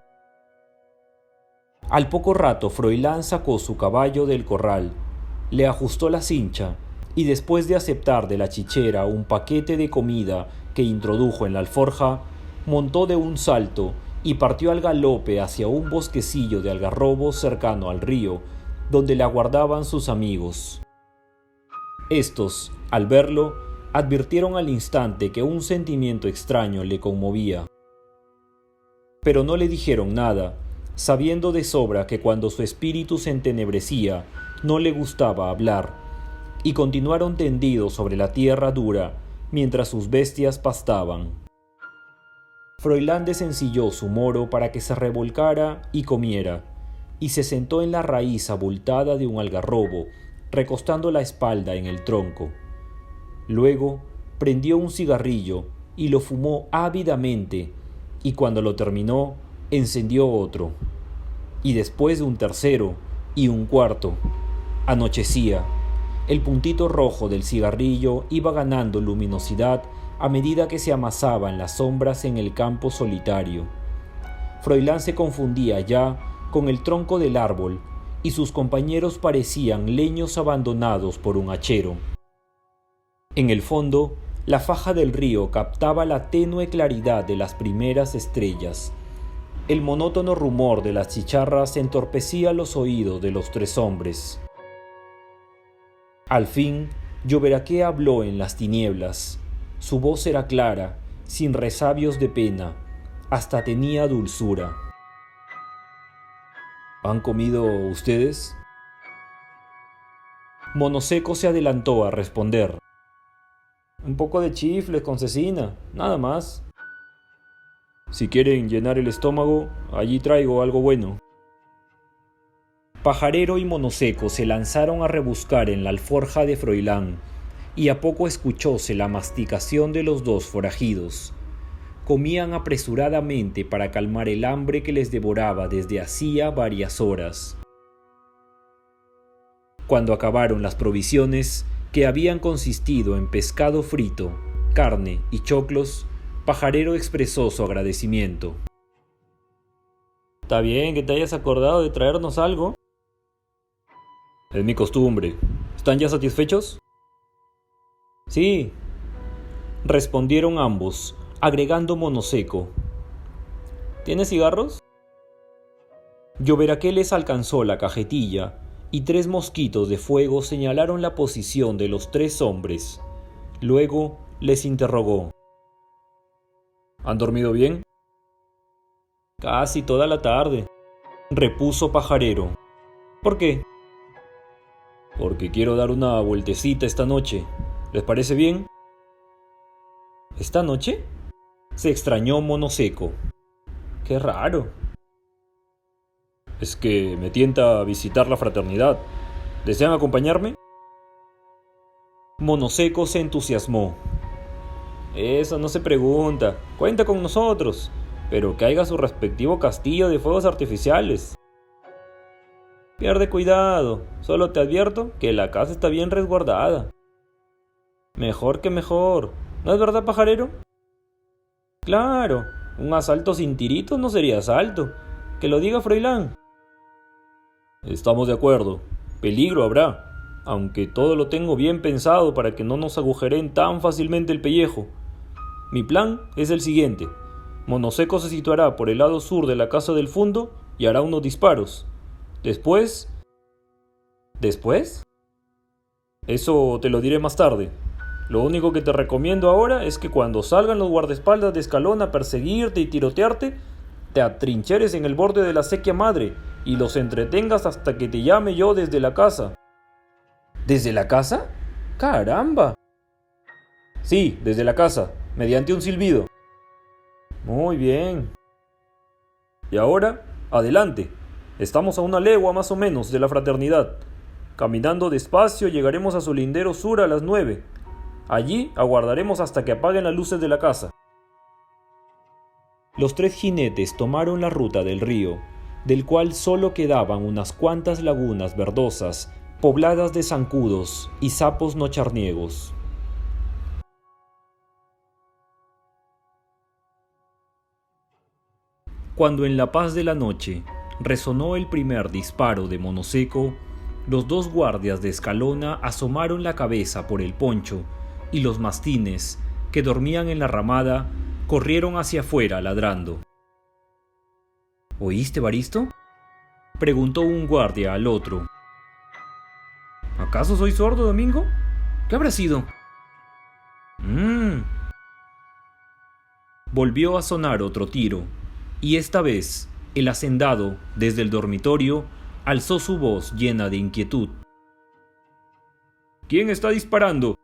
Al poco rato Froilán sacó su caballo del corral, le ajustó la cincha y después de aceptar de la chichera un paquete de comida que introdujo en la alforja, montó de un salto y partió al galope hacia un bosquecillo de algarrobos cercano al río, donde le aguardaban sus amigos. Estos, al verlo, advirtieron al instante que un sentimiento extraño le conmovía. Pero no le dijeron nada, sabiendo de sobra que cuando su espíritu se entenebrecía, no le gustaba hablar, y continuaron tendidos sobre la tierra dura, mientras sus bestias pastaban. Froilán desencilló su moro para que se revolcara y comiera, y se sentó en la raíz abultada de un algarrobo, recostando la espalda en el tronco. Luego prendió un cigarrillo y lo fumó ávidamente, y cuando lo terminó, encendió otro, y después de un tercero y un cuarto. Anochecía. El puntito rojo del cigarrillo iba ganando luminosidad a medida que se amasaba en las sombras en el campo solitario. Froilán se confundía ya con el tronco del árbol, y sus compañeros parecían leños abandonados por un hachero. En el fondo, la faja del río captaba la tenue claridad de las primeras estrellas. El monótono rumor de las chicharras entorpecía los oídos de los tres hombres. Al fin, Lloberaqué habló en las tinieblas. Su voz era clara, sin resabios de pena, hasta tenía dulzura. ¿Han comido ustedes? Monoseco se adelantó a responder. Un poco de chifles con cecina, nada más. Si quieren llenar el estómago, allí traigo algo bueno. Pajarero y Monoseco se lanzaron a rebuscar en la alforja de Froilán, y a poco escuchóse la masticación de los dos forajidos. Comían apresuradamente para calmar el hambre que les devoraba desde hacía varias horas. Cuando acabaron las provisiones, que habían consistido en pescado frito, carne y choclos, Pajarero expresó su agradecimiento. Está bien que te hayas acordado de traernos algo. Es mi costumbre. ¿Están ya satisfechos? Sí, respondieron ambos, agregando Monoseco. ¿Tienes cigarros? Lloberaqué les alcanzó la cajetilla, y 3 mosquitos de fuego señalaron la posición de los 3 hombres. Luego les interrogó. ¿Han dormido bien? Casi toda la tarde, repuso Pajarero. ¿Por qué? Porque quiero dar una vueltecita esta noche. ¿Les parece bien? ¿Esta noche? Se extrañó Monoseco. Qué raro. Es que me tienta a visitar la fraternidad. ¿Desean acompañarme? Monoseco se entusiasmó. Eso no se pregunta. Cuenta con nosotros. Pero que haya su respectivo castillo de fuegos artificiales. Pierde cuidado, solo te advierto que la casa está bien resguardada. Mejor que mejor, ¿no es verdad, pajarero? Claro, un asalto sin tiritos no sería asalto. Que lo diga Froilán. Estamos de acuerdo. Peligro habrá, aunque todo lo tengo bien pensado para que no nos agujeren tan fácilmente el pellejo. Mi plan es el siguiente. Monoseco se situará por el lado sur de la casa del fondo y hará unos disparos. Después... ¿Después? Eso te lo diré más tarde. Lo único que te recomiendo ahora es que cuando salgan los guardaespaldas de Escalón a perseguirte y tirotearte, te atrincheres en el borde de la acequia madre y los entretengas hasta que te llame yo desde la casa. ¿Desde la casa? ¡Caramba! Sí, desde la casa, mediante un silbido. Muy bien. Y ahora, adelante. Estamos a 1 legua más o menos de la fraternidad. Caminando despacio llegaremos a su lindero sur a las 9. Allí aguardaremos hasta que apaguen las luces de la casa. Los 3 jinetes tomaron la ruta del río, del cual solo quedaban unas cuantas lagunas verdosas, pobladas de zancudos y sapos nocharniegos. Cuando en la paz de la noche resonó el primer disparo de Monoseco, los 2 guardias de Escalona asomaron la cabeza por el poncho y los mastines, que dormían en la ramada, corrieron hacia afuera ladrando. ¿Oíste, Evaristo?, preguntó un guardia al otro. ¿Acaso soy sordo, Domingo? ¿Qué habrá sido? Volvió a sonar otro tiro, y esta vez el hacendado, desde el dormitorio, alzó su voz llena de inquietud. ¿Quién está disparando?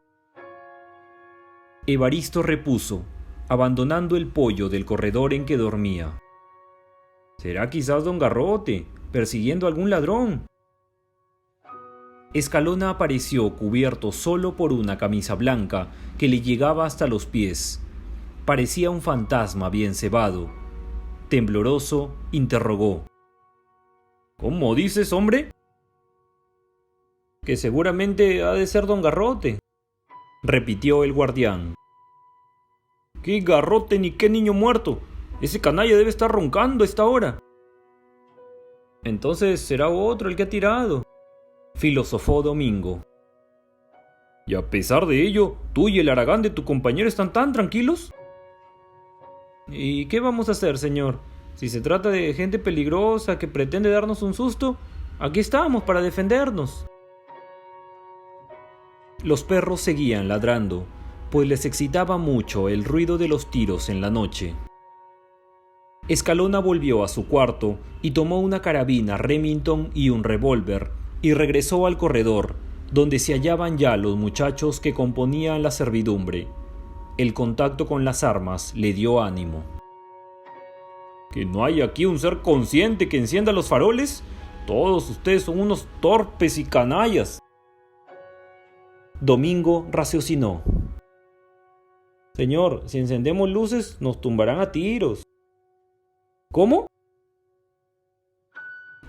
Evaristo repuso, abandonando el pollo del corredor en que dormía. Será quizás don Garrote, persiguiendo a algún ladrón. Escalona apareció cubierto solo por una camisa blanca que le llegaba hasta los pies. Parecía un fantasma bien cebado. Tembloroso, interrogó. ¿Cómo dices, hombre? Que seguramente ha de ser don Garrote, repitió el guardián. ¿Qué garrote ni qué niño muerto? Ese canalla debe estar roncando a esta hora. Entonces será otro el que ha tirado, filosofó Domingo. Y a pesar de ello, tú y el haragán de tu compañero están tan tranquilos. ¿Y qué vamos a hacer, señor? Si se trata de gente peligrosa que pretende darnos un susto, aquí estamos para defendernos. Los perros seguían ladrando, pues les excitaba mucho el ruido de los tiros en la noche. Escalona volvió a su cuarto y tomó una carabina Remington y un revólver, y regresó al corredor, donde se hallaban ya los muchachos que componían la servidumbre. El contacto con las armas le dio ánimo. ¿Que no hay aquí un ser consciente que encienda los faroles? Todos ustedes son unos torpes y canallas. Domingo raciocinó. Señor, si encendemos luces, nos tumbarán a tiros. ¿Cómo?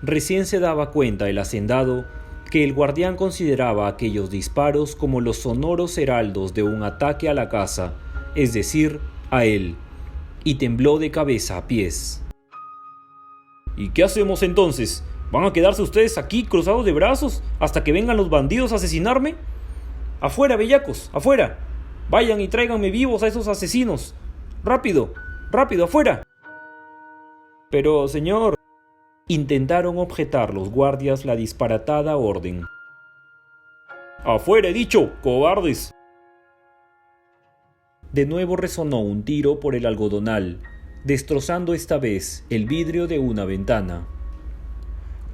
Recién se daba cuenta el hacendado que el guardián consideraba aquellos disparos como los sonoros heraldos de un ataque a la casa, es decir, a él, y tembló de cabeza a pies. ¿Y qué hacemos entonces? ¿Van a quedarse ustedes aquí cruzados de brazos hasta que vengan los bandidos a asesinarme? ¡Afuera, bellacos! ¡Afuera! Vayan y tráiganme vivos a esos asesinos. ¡Rápido! ¡Rápido, afuera! Pero, señor, intentaron objetar los guardias la disparatada orden. ¡Afuera, he dicho, cobardes! De nuevo resonó un tiro por el algodonal, destrozando esta vez el vidrio de una ventana.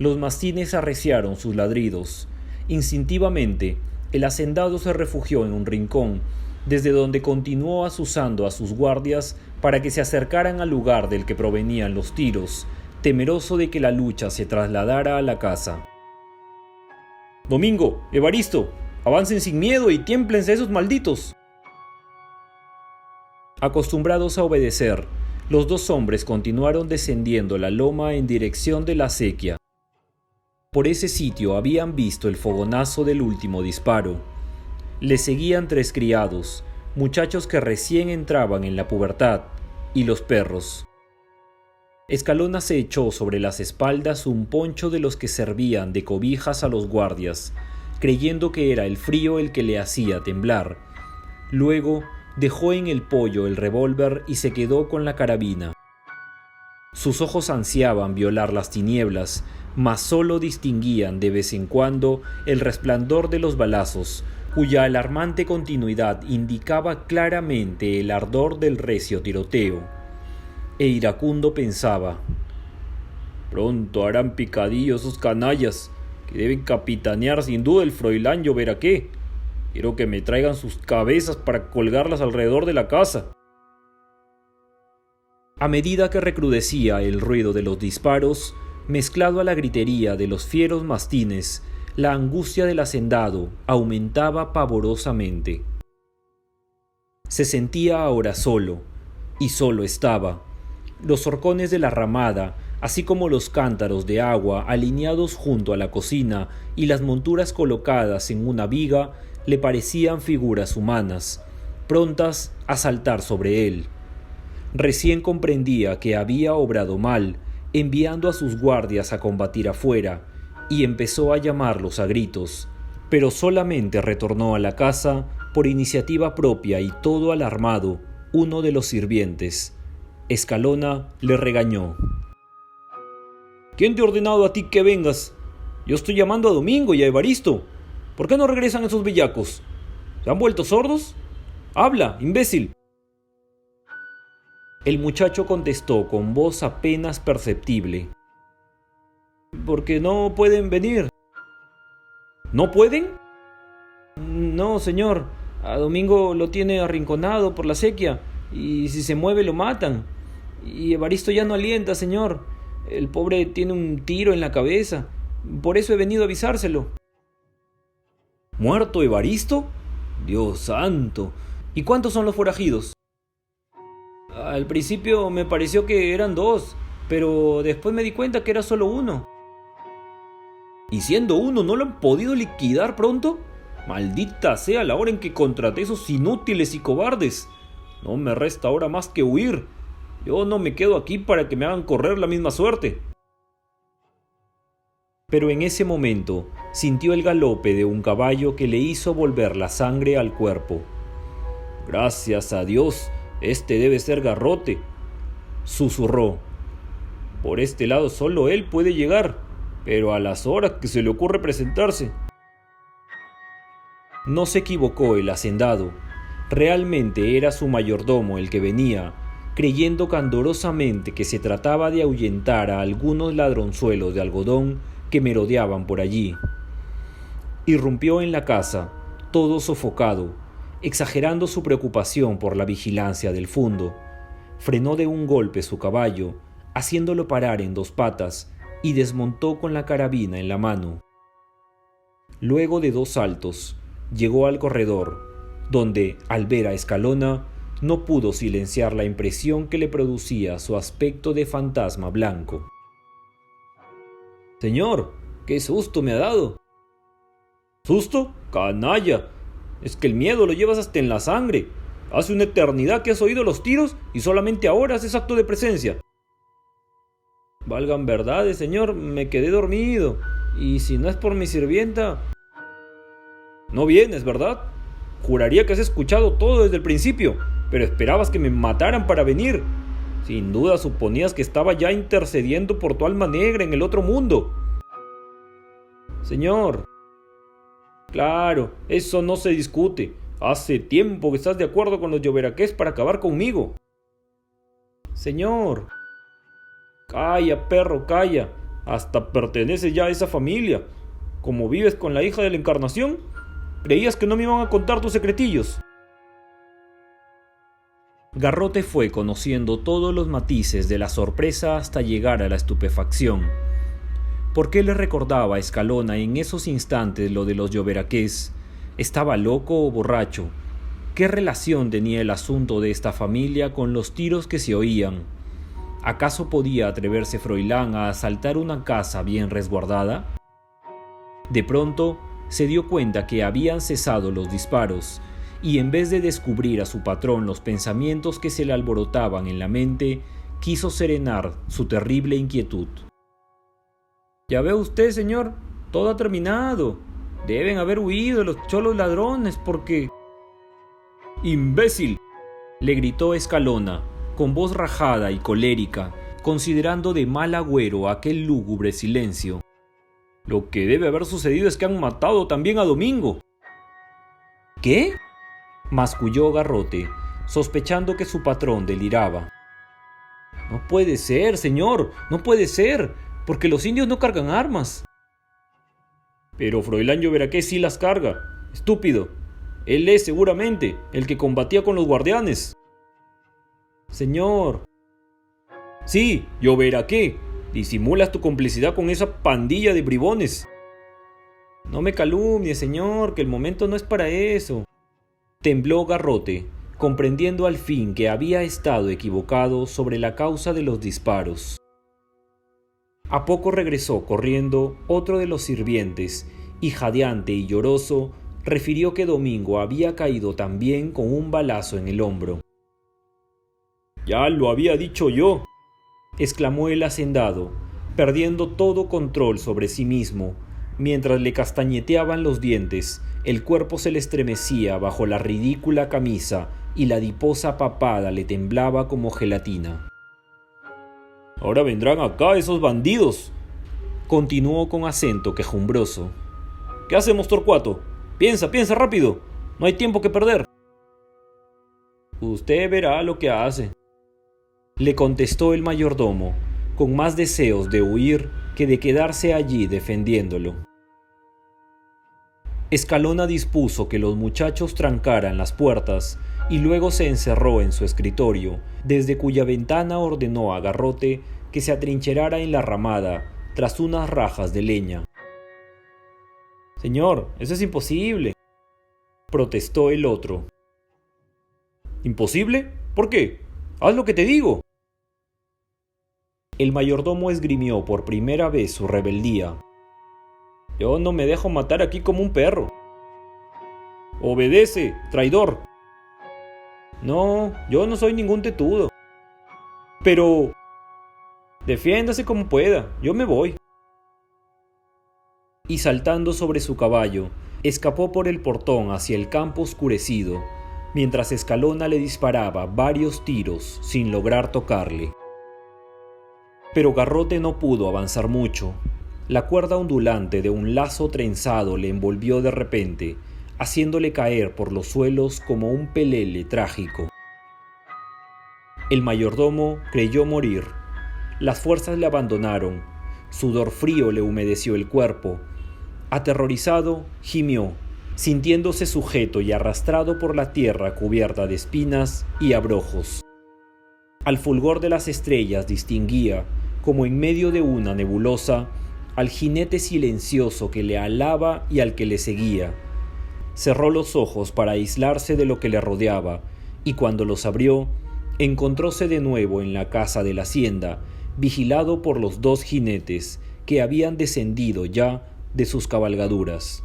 Los mastines arreciaron sus ladridos. Instintivamente, el hacendado se refugió en un rincón, desde donde continuó azuzando a sus guardias para que se acercaran al lugar del que provenían los tiros, temeroso de que la lucha se trasladara a la casa. Domingo, Evaristo, avancen sin miedo y tiémplense a esos malditos. Acostumbrados a obedecer, los 2 hombres continuaron descendiendo la loma en dirección de la acequia. Por ese sitio habían visto el fogonazo del último disparo. Le seguían 3 criados, muchachos que recién entraban en la pubertad, y los perros. Escalona se echó sobre las espaldas un poncho de los que servían de cobijas a los guardias, creyendo que era el frío el que le hacía temblar. Luego dejó en el poyo el revólver y se quedó con la carabina. Sus ojos ansiaban violar las tinieblas, mas solo distinguían de vez en cuando el resplandor de los balazos, cuya alarmante continuidad indicaba claramente el ardor del recio tiroteo. E iracundo pensaba: pronto harán picadillo esos canallas, que deben capitanear sin duda el Froilán Lloberaqué. Quiero que me traigan sus cabezas para colgarlas alrededor de la casa. A medida que recrudecía el ruido de los disparos, mezclado a la gritería de los fieros mastines, la angustia del hacendado aumentaba pavorosamente. Se sentía ahora solo, y solo estaba. Los horcones de la ramada, así como los cántaros de agua alineados junto a la cocina y las monturas colocadas en una viga, le parecían figuras humanas, prontas a saltar sobre él. Recién comprendía que había obrado mal, enviando a sus guardias a combatir afuera, y empezó a llamarlos a gritos, pero solamente retornó a la casa por iniciativa propia y todo alarmado uno de los sirvientes. Escalona le regañó. ¿Quién te ha ordenado a ti que vengas? Yo estoy llamando a Domingo y a Evaristo. ¿Por qué no regresan esos bellacos? ¿Se han vuelto sordos? ¡Habla, imbécil! El muchacho contestó con voz apenas perceptible. Porque no pueden venir. ¿No pueden? No, señor. A Domingo lo tiene arrinconado por la sequía, y si se mueve lo matan. Y Evaristo ya no alienta, señor. El pobre tiene un tiro en la cabeza. Por eso he venido a avisárselo. ¿Muerto Evaristo? Dios santo. ¿Y cuántos son los forajidos? Al principio me pareció que eran 2, pero después me di cuenta que era solo 1. ¿Y siendo 1 no lo han podido liquidar pronto? Maldita sea la hora en que contraté esos inútiles y cobardes. No me resta ahora más que huir. Yo no me quedo aquí para que me hagan correr la misma suerte. Pero en ese momento sintió el galope de un caballo que le hizo volver la sangre al cuerpo. Gracias a Dios, este debe ser Garrote, susurró. Por este lado solo él puede llegar, pero a las horas que se le ocurre presentarse. No se equivocó el hacendado. Realmente era su mayordomo el que venía, creyendo candorosamente que se trataba de ahuyentar a algunos ladronzuelos de algodón que merodeaban por allí. Irrumpió en la casa, todo sofocado, exagerando su preocupación por la vigilancia del fundo. Frenó de un golpe su caballo, haciéndolo parar en 2 patas, y desmontó con la carabina en la mano. Luego de 2 saltos, llegó al corredor, donde, al ver a Escalona, no pudo silenciar la impresión que le producía su aspecto de fantasma blanco. «Señor, qué susto me ha dado». «¿Susto? ¡Canalla! Es que el miedo lo llevas hasta en la sangre. Hace una eternidad que has oído los tiros y solamente ahora haces acto de presencia». «Valgan verdades, señor, me quedé dormido. Y si no es por mi sirvienta...» «No vienes, ¿verdad? Juraría que has escuchado todo desde el principio, pero esperabas que me mataran para venir. Sin duda suponías que estaba ya intercediendo por tu alma negra en el otro mundo». «Señor». «Claro, eso no se discute. Hace tiempo que estás de acuerdo con los Lloberaqués para acabar conmigo». «Señor». «Calla, perro, calla. Hasta perteneces ya a esa familia. Como vives con la hija de la Encarnación, creías que no me iban a contar tus secretillos». Garrote fue conociendo todos los matices de la sorpresa hasta llegar a la estupefacción. ¿Por qué le recordaba a Escalona en esos instantes lo de los Lloberaqués? ¿Estaba loco o borracho? ¿Qué relación tenía el asunto de esta familia con los tiros que se oían? ¿Acaso podía atreverse Froilán a asaltar una casa bien resguardada? De pronto, se dio cuenta que habían cesado los disparos, y en vez de descubrir a su patrón los pensamientos que se le alborotaban en la mente, quiso serenar su terrible inquietud. «Ya ve usted, señor, todo ha terminado. Deben haber huido los cholos ladrones porque...» «¡Imbécil!», le gritó Escalona, con voz rajada y colérica, considerando de mal agüero aquel lúgubre silencio. «Lo que debe haber sucedido es que han matado también a Domingo». «¿Qué?», masculló Garrote, sospechando que su patrón deliraba. «No puede ser, señor, no puede ser, porque los indios no cargan armas». «Pero Froilán Lloberaqué sí las carga, estúpido. Él es seguramente el que combatía con los guardianes». «Señor». «Sí, Lloberaqué. Disimulas tu complicidad con esa pandilla de bribones». «No me calumnie, señor, que el momento no es para eso». Tembló Garrote, comprendiendo al fin que había estado equivocado sobre la causa de los disparos. A poco regresó corriendo otro de los sirvientes y, jadeante y lloroso, refirió que Domingo había caído también con un balazo en el hombro. «Ya lo había dicho yo», exclamó el hacendado, perdiendo todo control sobre sí mismo. Mientras le castañeteaban los dientes, el cuerpo se le estremecía bajo la ridícula camisa y la adiposa papada le temblaba como gelatina. «Ahora vendrán acá esos bandidos», continuó con acento quejumbroso. «¿Qué hacemos, Torcuato? Piensa rápido. No hay tiempo que perder». «Usted verá lo que hace», le contestó el mayordomo, con más deseos de huir que de quedarse allí defendiéndolo. Escalona dispuso que los muchachos trancaran las puertas y luego se encerró en su escritorio, desde cuya ventana ordenó a Garrote que se atrincherara en la ramada tras unas rajas de leña. «Señor, eso es imposible», protestó el otro. «¿Imposible? ¿Por qué? Haz lo que te digo». El mayordomo esgrimió por primera vez su rebeldía. «Yo no me dejo matar aquí como un perro». «Obedece, traidor». «No, yo no soy ningún tetudo». «Pero...» «Defiéndase como pueda, yo me voy». Y saltando sobre su caballo, escapó por el portón hacia el campo oscurecido, mientras Escalona le disparaba varios tiros sin lograr tocarle. Pero Garrote no pudo avanzar mucho. La cuerda ondulante de un lazo trenzado le envolvió de repente, haciéndole caer por los suelos como un pelele trágico. El mayordomo creyó morir. Las fuerzas le abandonaron. Sudor frío le humedeció el cuerpo. Aterrorizado, gimió, sintiéndose sujeto y arrastrado por la tierra cubierta de espinas y abrojos. Al fulgor de las estrellas distinguía, como en medio de una nebulosa, al jinete silencioso que le alaba y al que le seguía. Cerró los ojos para aislarse de lo que le rodeaba, y cuando los abrió, encontróse de nuevo en la casa de la hacienda, vigilado por los dos jinetes que habían descendido ya de sus cabalgaduras.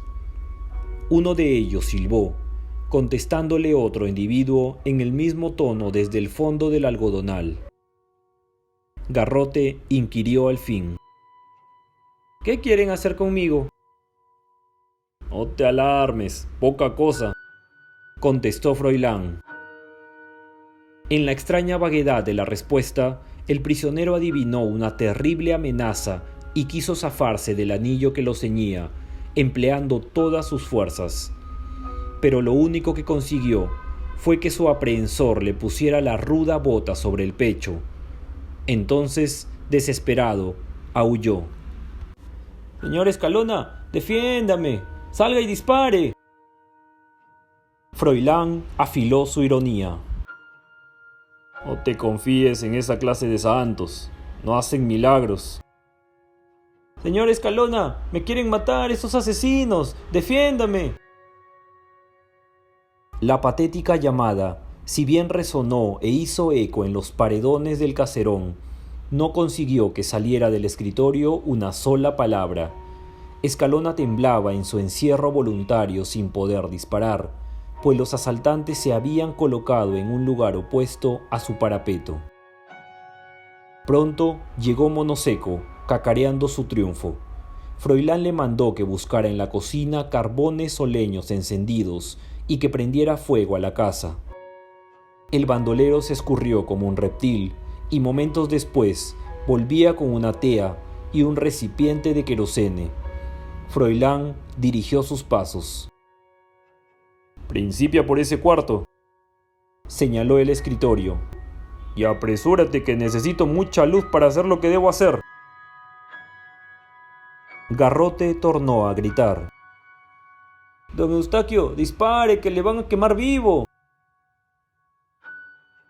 Uno de ellos silbó, contestándole otro individuo en el mismo tono desde el fondo del algodonal. Garrote inquirió al fin. «¿Qué quieren hacer conmigo?» «No te alarmes, poca cosa», contestó Froilán. En la extraña vaguedad de la respuesta, el prisionero adivinó una terrible amenaza y quiso zafarse del anillo que lo ceñía, empleando todas sus fuerzas. Pero lo único que consiguió fue que su aprehensor le pusiera la ruda bota sobre el pecho. Entonces, desesperado, aulló. «Señor Escalona, defiéndame, salga y dispare». Froilán afiló su ironía. «No te confíes en esa clase de santos, no hacen milagros». «Señor Escalona, me quieren matar esos asesinos, defiéndame». La patética llamada, si bien resonó e hizo eco en los paredones del caserón, no consiguió que saliera del escritorio una sola palabra. Escalona temblaba en su encierro voluntario sin poder disparar, pues los asaltantes se habían colocado en un lugar opuesto a su parapeto. Pronto llegó Monoseco, cacareando su triunfo. Froilán le mandó que buscara en la cocina carbones o leños encendidos y que prendiera fuego a la casa. El bandolero se escurrió como un reptil y momentos después volvía con una tea y un recipiente de querosene. Froilán dirigió sus pasos. «Principia por ese cuarto», señaló el escritorio. «Y apresúrate que necesito mucha luz para hacer lo que debo hacer». Garrote tornó a gritar. «Don Eustaquio, dispare, que le van a quemar vivo».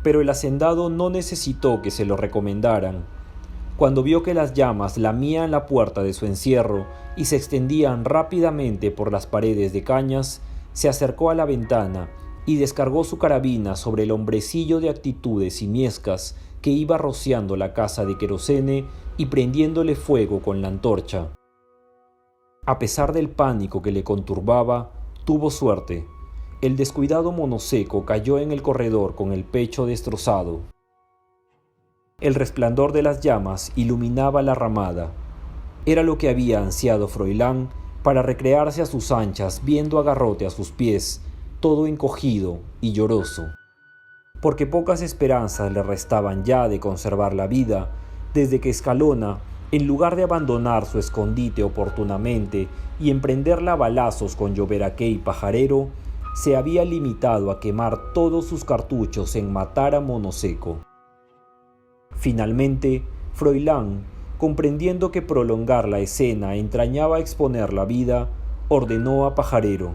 Pero el hacendado no necesitó que se lo recomendaran. Cuando vio que las llamas lamían la puerta de su encierro y se extendían rápidamente por las paredes de cañas, se acercó a la ventana y descargó su carabina sobre el hombrecillo de actitudes simiescas que iba rociando la casa de querosene y prendiéndole fuego con la antorcha. A pesar del pánico que le conturbaba, tuvo suerte. El descuidado Monoseco cayó en el corredor con el pecho destrozado. El resplandor de las llamas iluminaba la ramada. Era lo que había ansiado Froilán para recrearse a sus anchas viendo a Garrote a sus pies, todo encogido y lloroso. Porque pocas esperanzas le restaban ya de conservar la vida, desde que Escalona, en lugar de abandonar su escondite oportunamente y emprenderla a balazos con Lloveraqué y Pajarero, se había limitado a quemar todos sus cartuchos en matar a Monoseco. Finalmente, Froilán, comprendiendo que prolongar la escena entrañaba exponer la vida, ordenó a Pajarero: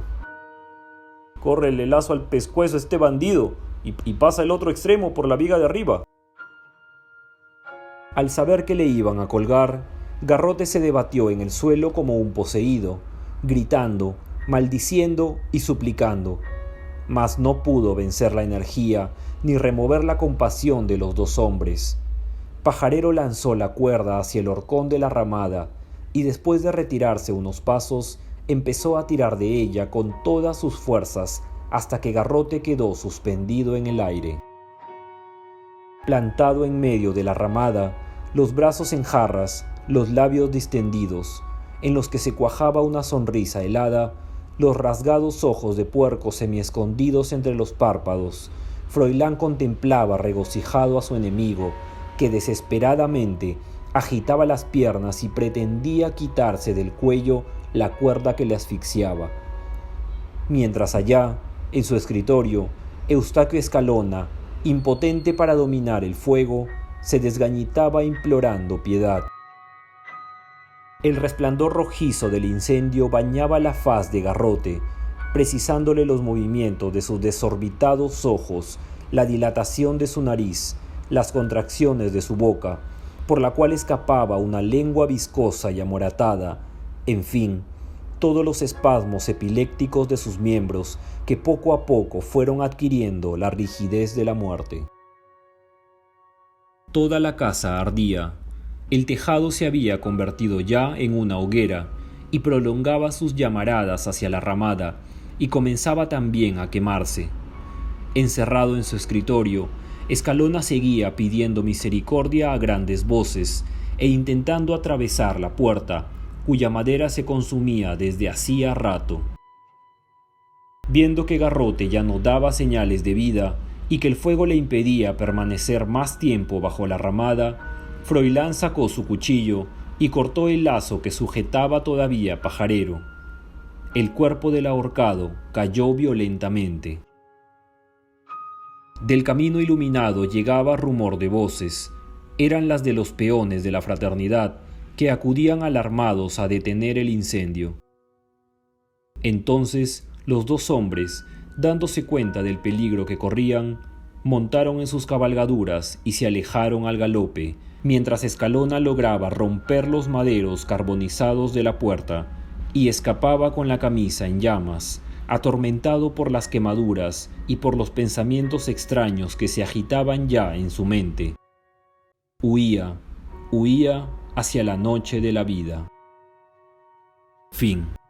«Córrele el lazo al pescuezo a este bandido y pasa el otro extremo por la viga de arriba». Al saber que le iban a colgar, Garrote se debatió en el suelo como un poseído, gritando, maldiciendo y suplicando, mas no pudo vencer la energía ni remover la compasión de los dos hombres. Pajarero lanzó la cuerda hacia el horcón de la ramada y después de retirarse unos pasos, empezó a tirar de ella con todas sus fuerzas hasta que Garrote quedó suspendido en el aire. Plantado en medio de la ramada, los brazos en jarras, los labios distendidos, en los que se cuajaba una sonrisa helada, los rasgados ojos de puerco semiescondidos entre los párpados, Froilán contemplaba regocijado a su enemigo, que desesperadamente agitaba las piernas y pretendía quitarse del cuello la cuerda que le asfixiaba. Mientras allá, en su escritorio, Eustaquio Escalona, impotente para dominar el fuego, se desgañitaba implorando piedad. El resplandor rojizo del incendio bañaba la faz de Garrote, precisándole los movimientos de sus desorbitados ojos, la dilatación de su nariz, las contracciones de su boca, por la cual escapaba una lengua viscosa y amoratada, en fin, todos los espasmos epilépticos de sus miembros que poco a poco fueron adquiriendo la rigidez de la muerte. Toda la casa ardía. El tejado se había convertido ya en una hoguera y prolongaba sus llamaradas hacia la ramada y comenzaba también a quemarse. Encerrado en su escritorio, Escalona seguía pidiendo misericordia a grandes voces e intentando atravesar la puerta, cuya madera se consumía desde hacía rato. Viendo que Garrote ya no daba señales de vida y que el fuego le impedía permanecer más tiempo bajo la ramada, Froilán sacó su cuchillo y cortó el lazo que sujetaba todavía Pajarero. El cuerpo del ahorcado cayó violentamente. Del camino iluminado llegaba rumor de voces. Eran las de los peones de la fraternidad, que acudían alarmados a detener el incendio. Entonces los dos hombres, dándose cuenta del peligro que corrían, montaron en sus cabalgaduras y se alejaron al galope, mientras Escalona lograba romper los maderos carbonizados de la puerta y escapaba con la camisa en llamas, atormentado por las quemaduras y por los pensamientos extraños que se agitaban ya en su mente. Huía hacia la noche de la vida. Fin.